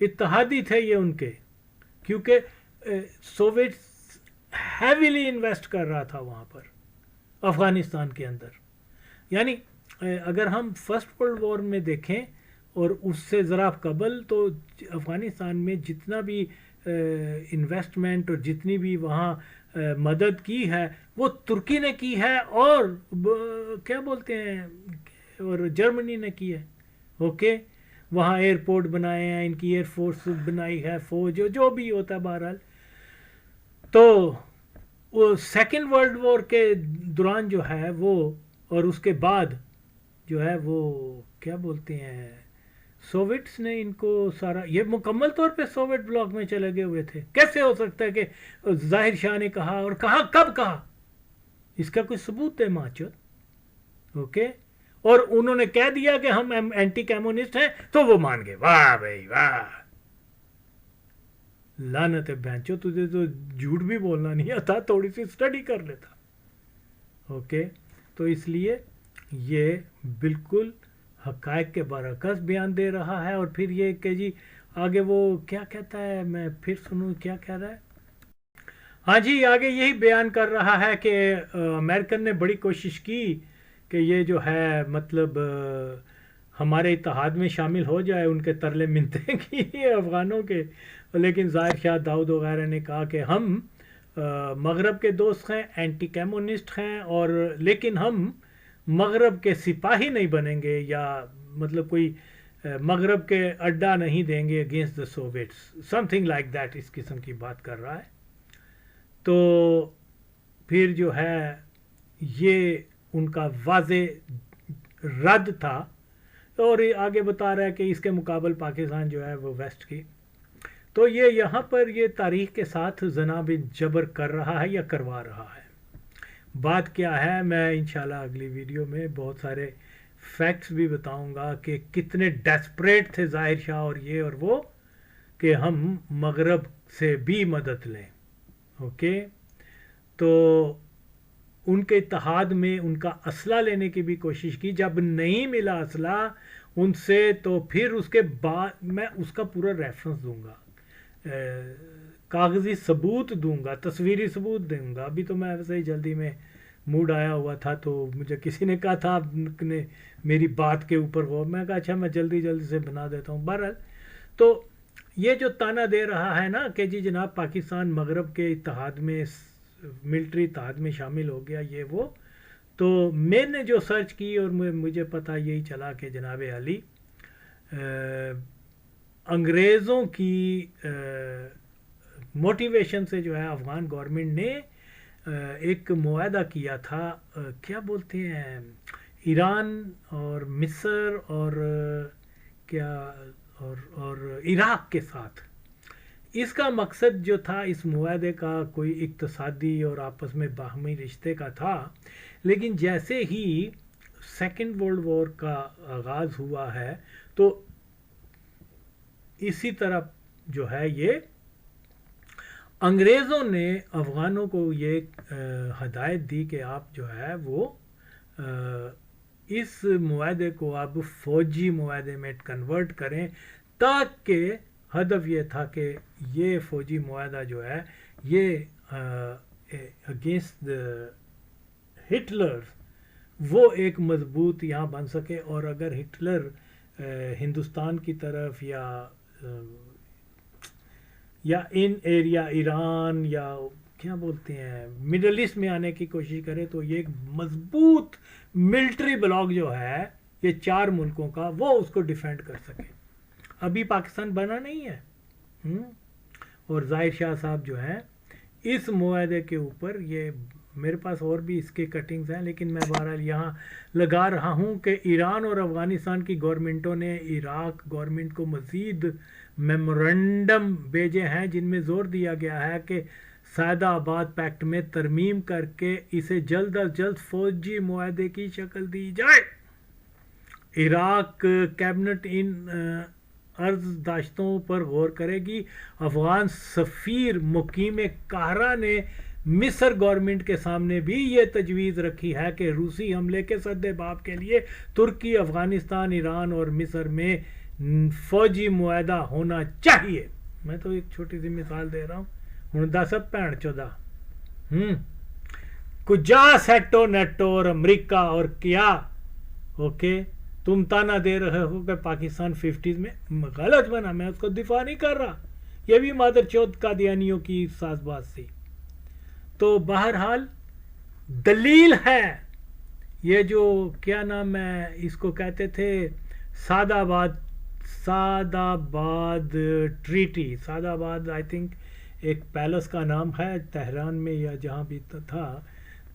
اتحادی تھے یہ ان کے، کیونکہ سوویٹس ہیویلی انویسٹ کر رہا تھا وہاں پر افغانستان کے اندر۔ یعنی اگر ہم فرسٹ ورلڈ وار میں دیکھیں اور اس سے ذرا قبل، تو افغانستان میں جتنا بھی انویسٹمنٹ اور جتنی بھی وہاں مدد کی ہے وہ ترکی نے کی ہے، اور کیا بولتے ہیں اور جرمنی نے کی ہے، اوکے، وہاں ایئرپورٹ بنائے ہیں، ان کی ایئر فورس بنائی ہے، فوج جو بھی ہوتا ہے بہرحال۔ تو وہ سیکنڈ ورلڈ وار کے دوران جو ہے وہ، اور اس کے بعد جو ہے وہ کیا بولتے ہیں سوویٹس نے ان کو سارا، یہ مکمل طور پہ سوویٹ بلاک میں چلے گئے ہوئے تھے۔ کیسے ہو سکتا ہے کہ ظاہر شاہ نے کہا، اور کہا کب کہا، اس کا کوئی ثبوت ہے ماچو، اوکے، اور انہوں نے کہہ دیا کہ ہم اینٹی کمیونسٹ ہیں تو وہ مان گئے۔ واہ بھائی واہ، لعنت ہے بہنچو، تجھے تو جھوٹ بھی بولنا نہیں آتا، تھوڑی سی اسٹڈی کر لیتا، اوکے۔ تو اس لیے یہ بالکل حقائق کے برعکس بیان دے رہا ہے، اور پھر یہ کہ جی آگے وہ کیا کہتا ہے، میں پھر سنوں کیا کہہ رہا ہے۔ ہاں جی، آگے یہی بیان کر رہا ہے کہ امریکن نے بڑی کوشش کی کہ یہ جو ہے مطلب ہمارے اتحاد میں شامل ہو جائے، ان کے ترلے منتیں کی افغانوں کے، لیکن ظاہر شاہ داؤد وغیرہ نے کہا کہ ہم مغرب کے دوست ہیں، اینٹی کمیونسٹ ہیں، اور لیکن ہم مغرب کے سپاہی نہیں بنیں گے، یا مطلب کوئی مغرب کے اڈا نہیں دیں گے against the Soviets, something like that, اس قسم کی بات کر رہا ہے۔ تو پھر جو ہے یہ ان کا واضح رد تھا، اور آگے بتا رہا ہے کہ اس کے مقابل پاکستان جو ہے وہ ویسٹ کی، تو یہ یہاں پر یہ تاریخ کے ساتھ جناب جبر کر رہا ہے یا کروا رہا ہے۔ بات کیا ہے، میں انشاءاللہ اگلی ویڈیو میں بہت سارے فیکٹس بھی بتاؤں گا کہ کتنے ڈیسپریٹ تھے ظاہر شاہ اور یہ اور وہ، کہ ہم مغرب سے بھی مدد لیں، اوکے۔ تو ان کے اتحاد میں ان کا اسلحہ لینے کی بھی کوشش کی، جب نہیں ملا اسلحہ ان سے تو پھر اس کے بعد میں اس کا پورا ریفرنس دوں گا، کاغذی ثبوت دوں گا، تصویری ثبوت دوں گا۔ ابھی تو میں ویسے ہی جلدی میں موڈ آیا ہوا تھا، تو مجھے کسی نے کہا تھا آپ نے میری بات کے اوپر غور، میں کہا اچھا میں جلدی سے بنا دیتا ہوں۔ بہرحال تو یہ جو تانا دے رہا ہے نا کہ جی جناب پاکستان مغرب کے اتحاد میں، ملٹری اتحاد میں شامل ہو گیا، یہ وہ، تو میں نے جو سرچ کی اور مجھے پتہ یہی چلا کہ جناب علی انگریزوں کی موٹیویشن سے جو ہے افغان گورنمنٹ نے ایک معاہدہ کیا تھا، کیا بولتے ہیں، ایران اور مصر اور کیا اور عراق کے ساتھ۔ اس کا مقصد جو تھا اس معاہدے کا کوئی اقتصادی اور آپس میں باہمی رشتے کا تھا، لیکن جیسے ہی سیکنڈ ورلڈ وار کا آغاز ہوا ہے تو اسی طرح جو ہے یہ انگریزوں نے افغانوں کو یہ ہدایت دی کہ آپ جو ہے وہ اس معاہدے کو آپ فوجی معاہدے میں کنورٹ کریں، تاکہ ہدف یہ تھا کہ یہ فوجی معاہدہ جو ہے یہ اگینسٹ ہٹلر وہ ایک مضبوط یہاں بن سکے. اور اگر ہٹلر ہندوستان کی طرف یا ان ایریا ایران یا کیا بولتے ہیں مڈل ایسٹ میں آنے کی کوشش کرے تو یہ ایک مضبوط ملٹری بلاک جو ہے یہ 4 ملکوں کا وہ اس کو ڈیفینڈ کر سکے. ابھی پاکستان بنا نہیں ہے. اور ظاہر شاہ صاحب جو ہیں اس معاہدے کے اوپر یہ میرے پاس اور بھی اس کے کٹنگز ہیں لیکن میں بہرحال یہاں لگا رہا ہوں کہ ایران اور افغانستان کی گورنمنٹوں نے عراق گورنمنٹ کو مزید میمورنڈم بھیجے ہیں جن میں زور دیا گیا ہے کہ سعدہ آباد پیکٹ میں ترمیم کر کے اسے جلد از جلد فوجی معاہدے کی شکل دی جائے. عراق کیبنٹ ان عرض داشتوں پر غور کرے گی. افغان سفیر مقیم قاہرہ نے مصر گورنمنٹ کے سامنے بھی یہ تجویز رکھی ہے کہ روسی حملے کے سدباب کے لیے ترکی افغانستان ایران اور مصر میں فوجی معاہدہ ہونا چاہیے. میں تو ایک چھوٹی سی مثال دے رہا ہوں. ہوں دس بھن چودہ کجا سیٹو نیٹو اور امریکہ اور کیا اوکے تم تانا دے رہے ہو کہ پاکستان 50s میں غلط بنا. میں اس کو دفاع نہیں کر رہا. یہ بھی مادر چوت قادیانیوں کی ساز باز تھی. تو بہرحال دلیل ہے یہ جو کیا نام ہے اس کو کہتے تھے سعدہ آباد ٹریٹی. سعدہ آباد آئی تھنک ایک پیلس کا نام ہے تہران میں یا جہاں بھی تھا.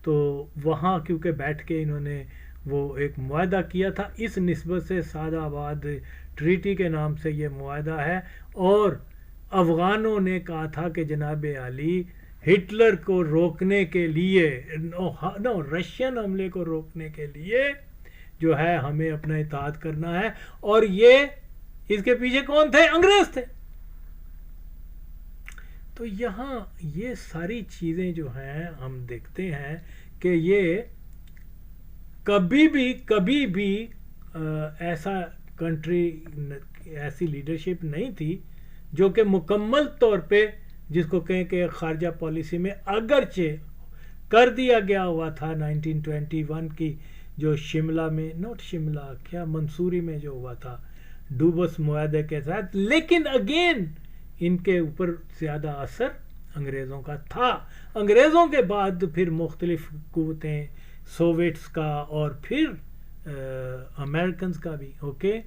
تو وہاں کیونکہ بیٹھ کے انہوں نے وہ ایک معاہدہ کیا تھا اس نسبت سے سعدہ آباد ٹریٹی کے نام سے یہ معاہدہ ہے. اور افغانوں نے کہا تھا کہ جناب عالی ہٹلر کو روکنے کے لیے رشین حملے کو روکنے کے لیے جو ہے ہمیں اپنا اطاعت کرنا ہے. اور یہ اس کے پیچھے کون تھے؟ انگریز تھے. تو یہاں یہ ساری چیزیں جو ہیں ہم دیکھتے ہیں کہ یہ کبھی بھی ایسا کنٹری ایسی لیڈرشپ نہیں تھی جو کہ مکمل طور پہ جس کو کہیں کہ خارجہ پالیسی میں اگرچہ کر دیا گیا ہوا تھا 1921 کی جو شملہ میں منصوری میں جو ہوا تھا ڈوبس معاہدے کے ساتھ. لیکن اگین ان کے اوپر زیادہ اثر انگریزوں کا تھا. انگریزوں کے بعد پھر مختلف قوتیں سوویٹس کا اور پھر امریکنز کا بھی. اوکے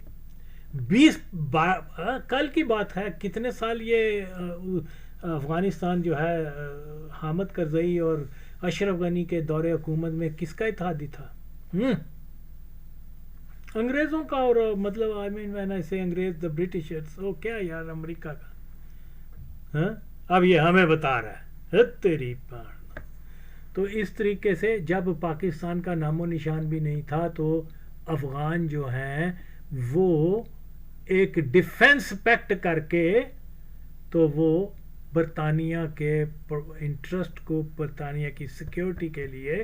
کل کی بات ہے کتنے سال یہ افغانستان جو ہے حامد کرزئی اور اشرف غنی کے دور حکومت میں کس کا اتحادی تھا؟ انگریزوں کا. اور مطلب انگریز دا برٹشرز کیا یار امریکہ کا. اب یہ ہمیں بتا رہا ہے تیری پان. تو اس طریقے سے جب پاکستان کا نام و نشان بھی نہیں تھا تو افغان جو ہیں وہ ایک ڈیفنس پیکٹ کر کے تو وہ برطانیہ کے انٹرسٹ کو برطانیہ کی سیکیورٹی کے لیے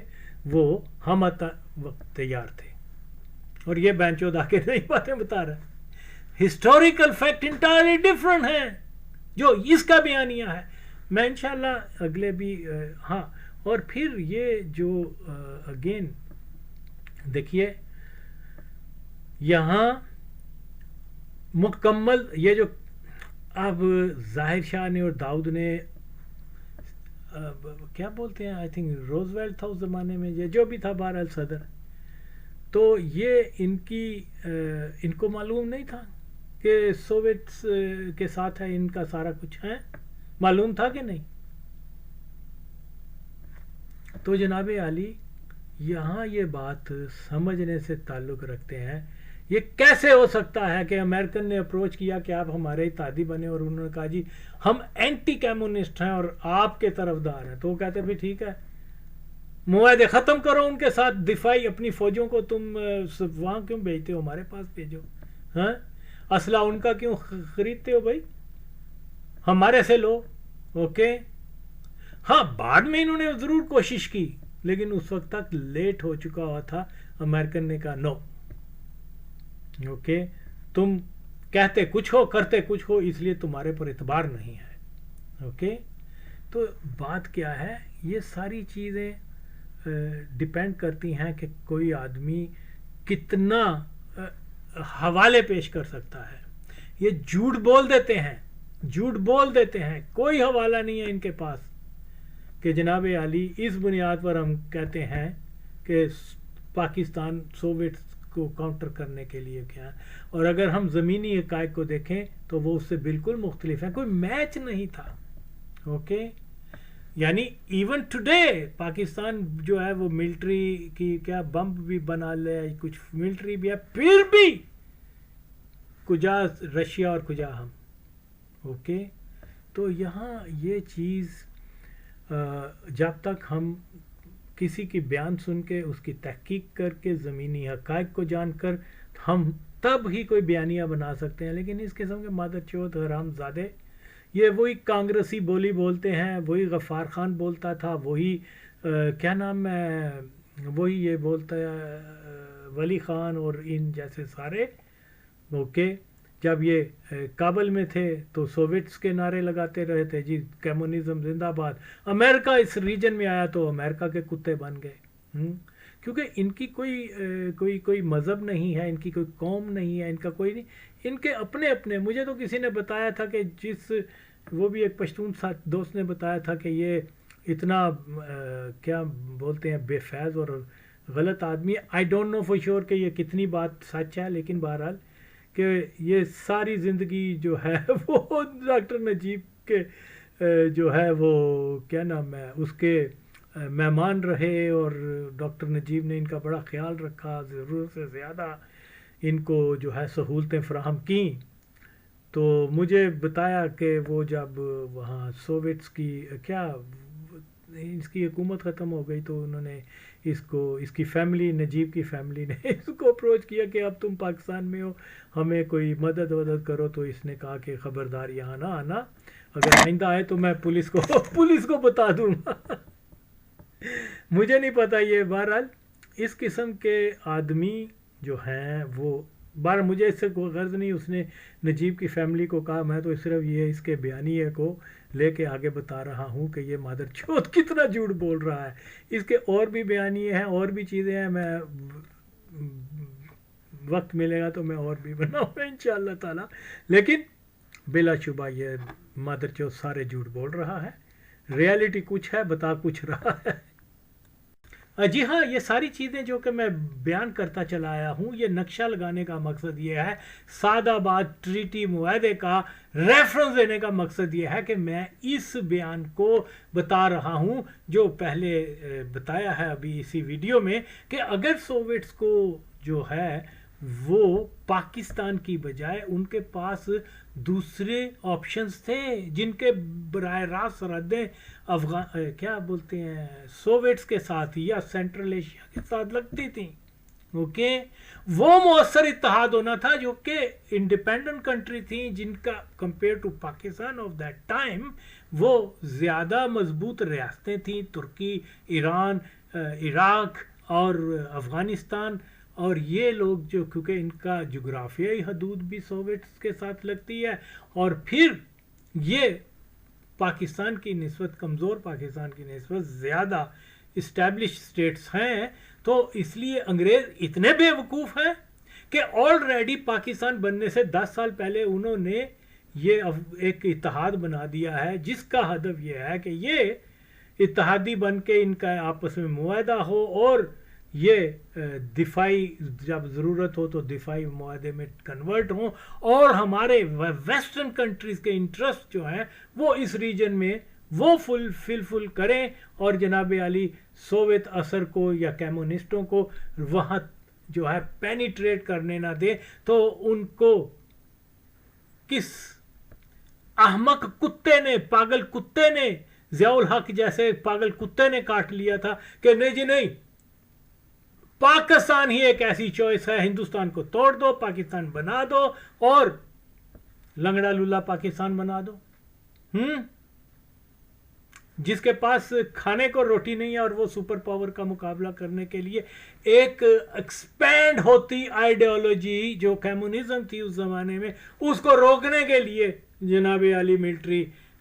وہ ہم وقت تیار تھے. اور یہ بینچود کے نہیں باتیں بتا رہا ہے. ہسٹوریکل فیکٹ انٹائرلی ڈفرنٹ ہیں جو اس کا بیانیہ ہے. میں انشاءاللہ اگلے بھی اور پھر یہ جو اگین دیکھیے یہاں مکمل یہ جو اب ظاہر شاہ نے اور داؤد نے کیا بولتے ہیں آئی تھنک روزویلٹ تھا اس زمانے میں یہ جو بھی تھا بہرحال صدر. تو یہ ان کو معلوم نہیں تھا کہ سوویٹس کے ساتھ ہے ان کا سارا کچھ ہے. معلوم تھا کہ نہیں؟ تو جناب عالی یہاں یہ بات سمجھنے سے تعلق رکھتے ہیں. یہ کیسے ہو سکتا ہے کہ امریکن نے اپروچ کیا کہ آپ ہمارے اتحادی بنے اور انہوں نے کہا جی ہم اینٹی کمیونسٹ ہیں اور آپ کے طرفدار ہیں. تو وہ کہتے بھی ٹھیک ہے معاہدے ختم کرو ان کے ساتھ. دفاعی اپنی فوجوں کو تم وہاں کیوں بھیجتے ہو؟ ہمارے پاس بھیجو. اسلحہ ان کا کیوں خریدتے ہو بھائی؟ ہمارے سے لو. اوکے بعد میں انہوں نے ضرور کوشش کی لیکن اس وقت تک لیٹ ہو چکا ہوا تھا. امریکن نے کہا نو. اوکے تم کہتے کچھ ہو کرتے کچھ ہو اس لیے تمہارے پر اعتبار نہیں ہے. اوکے تو بات کیا ہے، یہ ساری چیزیں ڈپینڈ کرتی ہیں کہ کوئی آدمی کتنا حوالے پیش کر سکتا ہے. یہ جھوٹ بول دیتے ہیں، کوئی حوالہ نہیں ہے ان کے پاس کہ جناب عالی اس بنیاد پر ہم کہتے ہیں کہ پاکستان سوویٹس کو کاؤنٹر کرنے کے لیے کیا ہے. اور اگر ہم زمینی حقائق کو دیکھیں تو وہ اس سے بالکل مختلف ہیں. کوئی میچ نہیں تھا. اوکے، یعنی ایون ٹوڈے پاکستان جو ہے وہ ملٹری کی کیا بمب بھی بنا لے، کچھ ملٹری بھی ہے، پھر بھی کجا رشیا اور کجا ہم. اوکے، تو یہاں یہ چیز جب تک ہم کسی کی بیان سن کے اس کی تحقیق کر کے زمینی حقائق کو جان کر ہم تب ہی کوئی بیانیہ بنا سکتے ہیں. لیکن اس قسم کے مادر چوت حرام زادے، یہ وہی کانگریسی بولی بولتے ہیں، وہی غفار خان بولتا تھا، وہی کیا نام ہے، وہی یہ بولتا ہے ولی خان اور ان جیسے سارے. اوکے، جب یہ کابل میں تھے تو سوویٹس کے نعرے لگاتے رہے تھے، جی کمیونزم زندہ باد. امریکہ اس ریجن میں آیا تو امریکہ کے کتے بن گئے، کیونکہ ان کی کوئی مذہب نہیں ہے، ان کی کوئی قوم نہیں ہے، ان کا کوئی نہیں، ان کے اپنے. مجھے تو کسی نے بتایا تھا کہ وہ بھی ایک پشتون دوست نے بتایا تھا کہ یہ اتنا کیا بولتے ہیں بے فیض اور غلط آدمی ہے. I don't know for sure کہ یہ کتنی بات سچ ہے، لیکن بہرحال کہ یہ ساری زندگی جو ہے وہ ڈاکٹر نجیب کے جو ہے وہ کیا نام ہے اس کے مہمان رہے، اور ڈاکٹر نجیب نے ان کا بڑا خیال رکھا، ضرورت سے زیادہ ان کو جو ہے سہولتیں فراہم کیں. تو مجھے بتایا کہ وہ جب وہاں سوویٹس کی کیا اس کی حکومت ختم ہو گئی تو انہوں نے اس کی فیملی، نجیب کی فیملی نے اس کو اپروچ کیا کہ اب تم پاکستان میں ہو، ہمیں کوئی مدد کرو. تو اس نے کہا کہ خبردار یہاں نہ آنا، اگر آئندہ آئے تو میں پولیس کو بتا دوں گا. مجھے نہیں پتا یہ. بہرحال اس قسم کے آدمی جو ہیں وہ مجھے اس سے کوئی غرض نہیں. اس نے نجیب کی فیملی کو کہا میں تو صرف یہ اس کے بیانیے کو لے کے آگے بتا رہا ہوں کہ یہ مادر چوت کتنا جھوٹ بول رہا ہے. اس کے اور بھی بیانیے ہیں، اور بھی چیزیں ہیں، میں وقت ملے گا تو میں اور بھی بناؤں گا انشاءاللہ تعالی. لیکن بلا شبہ یہ مادر چوت سارے جھوٹ بول رہا ہے. ریالٹی کچھ ہے، بتا کچھ رہا ہے. جی ہاں، یہ ساری چیزیں جو کہ میں بیان کرتا چلا آیا ہوں، یہ نقشہ لگانے کا مقصد یہ ہے، سعد آباد ٹریٹی معاہدے کا ریفرنس دینے کا مقصد یہ ہے کہ میں اس بیان کو بتا رہا ہوں جو پہلے بتایا ہے ابھی اسی ویڈیو میں، کہ اگر سوویٹس کو جو ہے وہ پاکستان کی بجائے ان کے پاس دوسرے آپشنز تھے جن کے براہ راست سرحدیں کیا بولتے ہیں سوویٹس کے ساتھ یا سینٹرل ایشیا کے ساتھ لگتی تھیں. اوکے، وہ مؤثر اتحاد ہونا تھا جو کہ انڈیپینڈنٹ کنٹری تھیں، جن کا compare to Pakistan of that time وہ زیادہ مضبوط ریاستیں تھیں. ترکی، ایران، عراق اور افغانستان، اور یہ لوگ جو کیونکہ ان کا جغرافیائی حدود بھی سوویٹس کے ساتھ لگتی ہے، اور پھر یہ پاکستان کی نسبت، کمزور پاکستان کی نسبت زیادہ اسٹیبلش اسٹیٹس ہیں. تو اس لیے انگریز اتنے بے وقوف ہیں کہ آلریڈی پاکستان بننے سے 10 سال پہلے انہوں نے یہ ایک اتحاد بنا دیا ہے، جس کا ہدف یہ ہے کہ یہ اتحادی بن کے ان کا آپس میں معاہدہ ہو، اور یہ دفاعی جب ضرورت ہو تو دفاعی معاہدے میں کنورٹ ہوں، اور ہمارے ویسٹرن کنٹریز کے انٹرسٹ جو ہیں وہ اس ریجن میں وہ فل کریں، اور جناب علی سوویت اثر کو یا کمیونسٹوں کو وہاں جو ہے پینیٹریٹ کرنے نہ دے. تو ان کو کس احمق کتے نے، پاگل کتے نے، ضیاء الحق جیسے پاگل کتے نے کاٹ لیا تھا کہ نہیں جی نہیں، پاکستان ہی ایک ایسی چوائس ہے، ہندوستان کو توڑ دو، پاکستان بنا دو، اور لنگڑا لولا پاکستان بنا دو. جس کے پاس کھانے کو روٹی نہیں ہے اور وہ سپر پاور کا مقابلہ کرنے کے لیے ایک ایکسپینڈ ہوتی آئیڈیالوجی جو کمیونزم تھی اس زمانے میں، اس کو روکنے کے لیے جناب علی ملٹری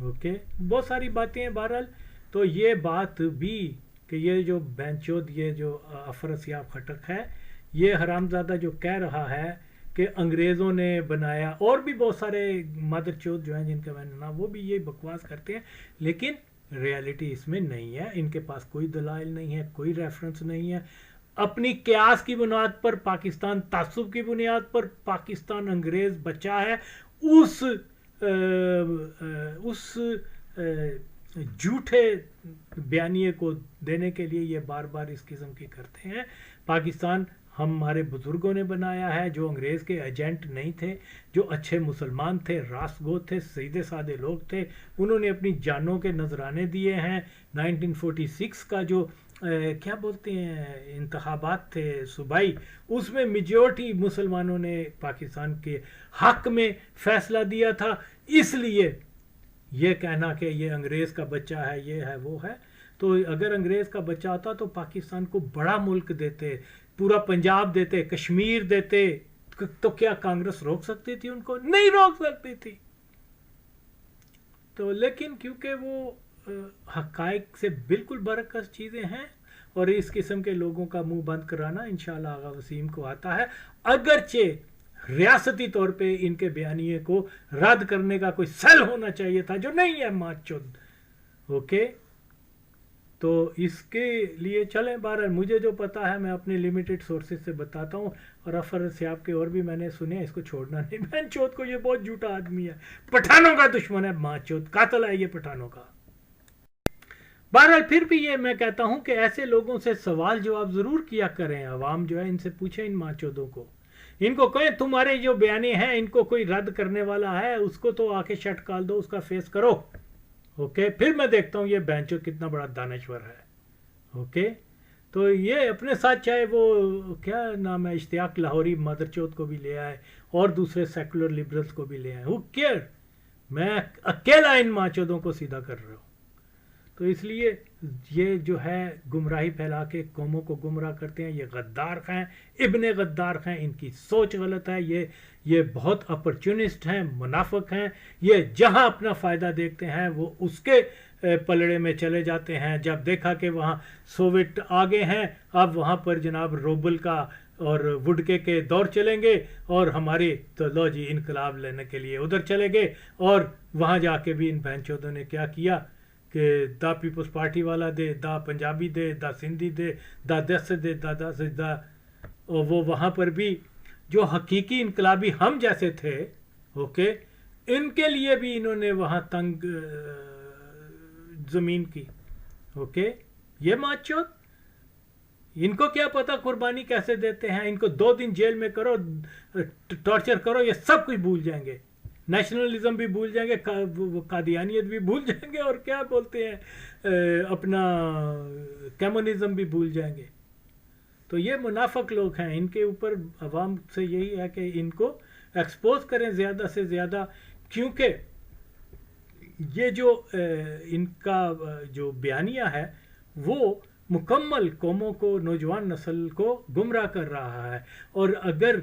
اوکے بہت ساری باتیں ہیں بہرحال. تو یہ بات بھی کہ یہ جو بینچود یہ جو افراسیاب خٹک ہے یہ حرامزادہ جو کہہ رہا ہے کہ انگریزوں نے بنایا, اور بھی بہت سارے مادر چود جو ہیں جن کا میں نے نام, وہ بھی یہ بکواس کرتے ہیں, لیکن ریالٹی اس میں نہیں ہے. ان کے پاس کوئی دلائل نہیں ہے, کوئی ریفرنس نہیں ہے. اپنی قیاس کی بنیاد پر, پاکستان تعصب کی بنیاد پر پاکستان انگریز بچا ہے, اس جھوٹے بیانیے کو دینے کے لیے یہ بار بار اس قسم کی کرتے ہیں. پاکستان ہمارے بزرگوں نے بنایا ہے جو انگریز کے ایجنٹ نہیں تھے, جو اچھے مسلمان تھے, راست گو تھے, سیدھے سادے لوگ تھے. انہوں نے اپنی جانوں کے نذرانے دیے ہیں. 1946 کا جو کیا بولتے ہیں انتخابات تھے صوبائی, اس میں میجورٹی مسلمانوں نے پاکستان کے حق میں فیصلہ دیا تھا. اس لیے یہ کہنا کہ یہ انگریز کا بچہ ہے, یہ ہے, وہ ہے, تو اگر انگریز کا بچہ ہوتا تو پاکستان کو بڑا ملک دیتے, پورا پنجاب دیتے, کشمیر دیتے, تو کیا کانگریس روک سکتی تھی ان کو؟ نہیں روک سکتی تھی. تو لیکن کیونکہ وہ حقائق سے بالکل برعکس چیزیں ہیں, اور اس قسم کے لوگوں کا منہ بند کرانا انشاءاللہ آغا وسیم کو آتا ہے. اگرچہ ریاستی طور پہ ان کے بیانیے کو رد کرنے کا کوئی سیل ہونا چاہیے تھا, جو نہیں ہے ماچود. اوکے, تو اس کے لیے چلیں. بہرحال مجھے جو پتا ہے میں اپنے لمیٹڈ سورسز سے بتاتا ہوں, اور افراسیاب کے اور بھی میں نے سنے, اس کو چھوڑنا نہیں. بہن چود کو یہ بہت جھوٹا آدمی ہے, پٹھانوں کا دشمن ہے, ماچود قاتل ہے یہ پٹھانوں کا. بہرحال پھر بھی یہ میں کہتا ہوں کہ ایسے لوگوں سے سوال جواب ضرور کیا کریں. عوام جو ہے ان سے پوچھیں, ان ماچودوں کو, ان کو کہیں تمہارے جو بیانے ہیں ان کو کوئی رد کرنے والا ہے, اس کو تو آ کے شٹ کال دو, اس کا فیس کرو. اوکے, پھر میں دیکھتا ہوں یہ بینچو کتنا بڑا دانشور ہے. اوکے, تو یہ اپنے ساتھ چاہے وہ کیا نام ہے اشتیاق لاہوری مادر چوت کو بھی لے آئے, اور دوسرے سیکولر لبرلز کو بھی لے آئے, ہو کیئر, میں اکیلا ان ماچودوں کو سیدھا کر رہا ہوں. تو اس لیے یہ جو ہے گمراہی پھیلا کے قوموں کو گمراہ کرتے ہیں, یہ غدار ہیں, ابن غدار ہیں, ان کی سوچ غلط ہے. یہ بہت اپرچونسٹ ہیں, منافق ہیں. یہ جہاں اپنا فائدہ دیکھتے ہیں وہ اس کے پلڑے میں چلے جاتے ہیں. جب دیکھا کہ وہاں سوویٹ آگے ہیں, اب وہاں پر جناب روبل کا اور وڈکے کے دور چلیں گے, اور ہماری تو لو جی انقلاب لینے کے لیے ادھر چلے گئے. اور وہاں جا کے بھی ان بہنچودوں نے کیا کیا کہ دا پیپلز پارٹی والا دے, دا پنجابی دے, دا سندھی دے, دا دس دے, دا اور وہ وہاں پر بھی جو حقیقی انقلابی ہم جیسے تھے, اوکے, ان کے لیے بھی انہوں نے وہاں تنگ زمین کی. اوکے, یہ ماچوت, ان کو کیا پتا قربانی کیسے دیتے ہیں. ان کو 2 دن جیل میں کرو, ٹارچر کرو, یہ سب کچھ بھول جائیں گے. نیشنلزم بھی بھول جائیں گے, قادیانیت بھی بھول جائیں گے, اور کیا بولتے ہیں اپنا کمیونزم بھی بھول جائیں گے. تو یہ منافق لوگ ہیں. ان کے اوپر عوام سے یہی ہے کہ ان کو ایکسپوز کریں زیادہ سے زیادہ, کیونکہ یہ جو ان کا جو بیانیہ ہے وہ مکمل قوموں کو, نوجوان نسل کو گمراہ کر رہا ہے. اور اگر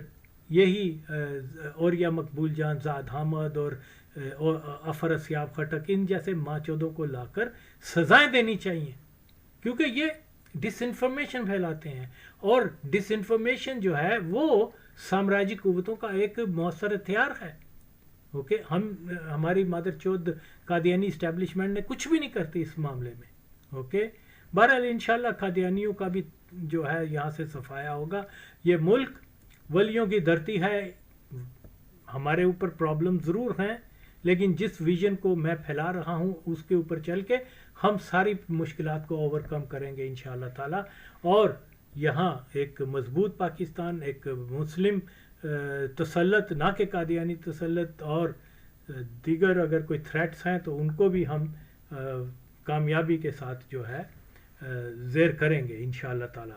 یہی اوریا مقبول جان, زاد حامد اور افراسیاب خٹک, ان جیسے ماچودوں کو لا کر سزائیں دینی چاہیے, کیونکہ یہ ڈس انفارمیشن پھیلاتے ہیں. اور ڈس انفارمیشن جو ہے وہ سامراجی قوتوں کا ایک مؤثر ہتھیار ہے. اوکے, ہماری مادر چود قادیانی اسٹیبلشمنٹ نے کچھ بھی نہیں کرتی اس معاملے میں. اوکے, بہرحال انشاءاللہ قادیانیوں کا بھی جو ہے یہاں سے صفایا ہوگا. یہ ملک ولیوں کی دھرتی ہے, ہمارے اوپر پرابلم ضرور ہیں, لیکن جس ویژن کو میں پھیلا رہا ہوں اس کے اوپر چل کے ہم ساری مشکلات کو اوورکم کریں گے انشاءاللہ تعالی. اور یہاں ایک مضبوط پاکستان, ایک مسلم تسلط, نہ کہ قادیانی تسلط, اور دیگر اگر کوئی تھریٹس ہیں تو ان کو بھی ہم کامیابی کے ساتھ جو ہے زیر کریں گے انشاءاللہ تعالی.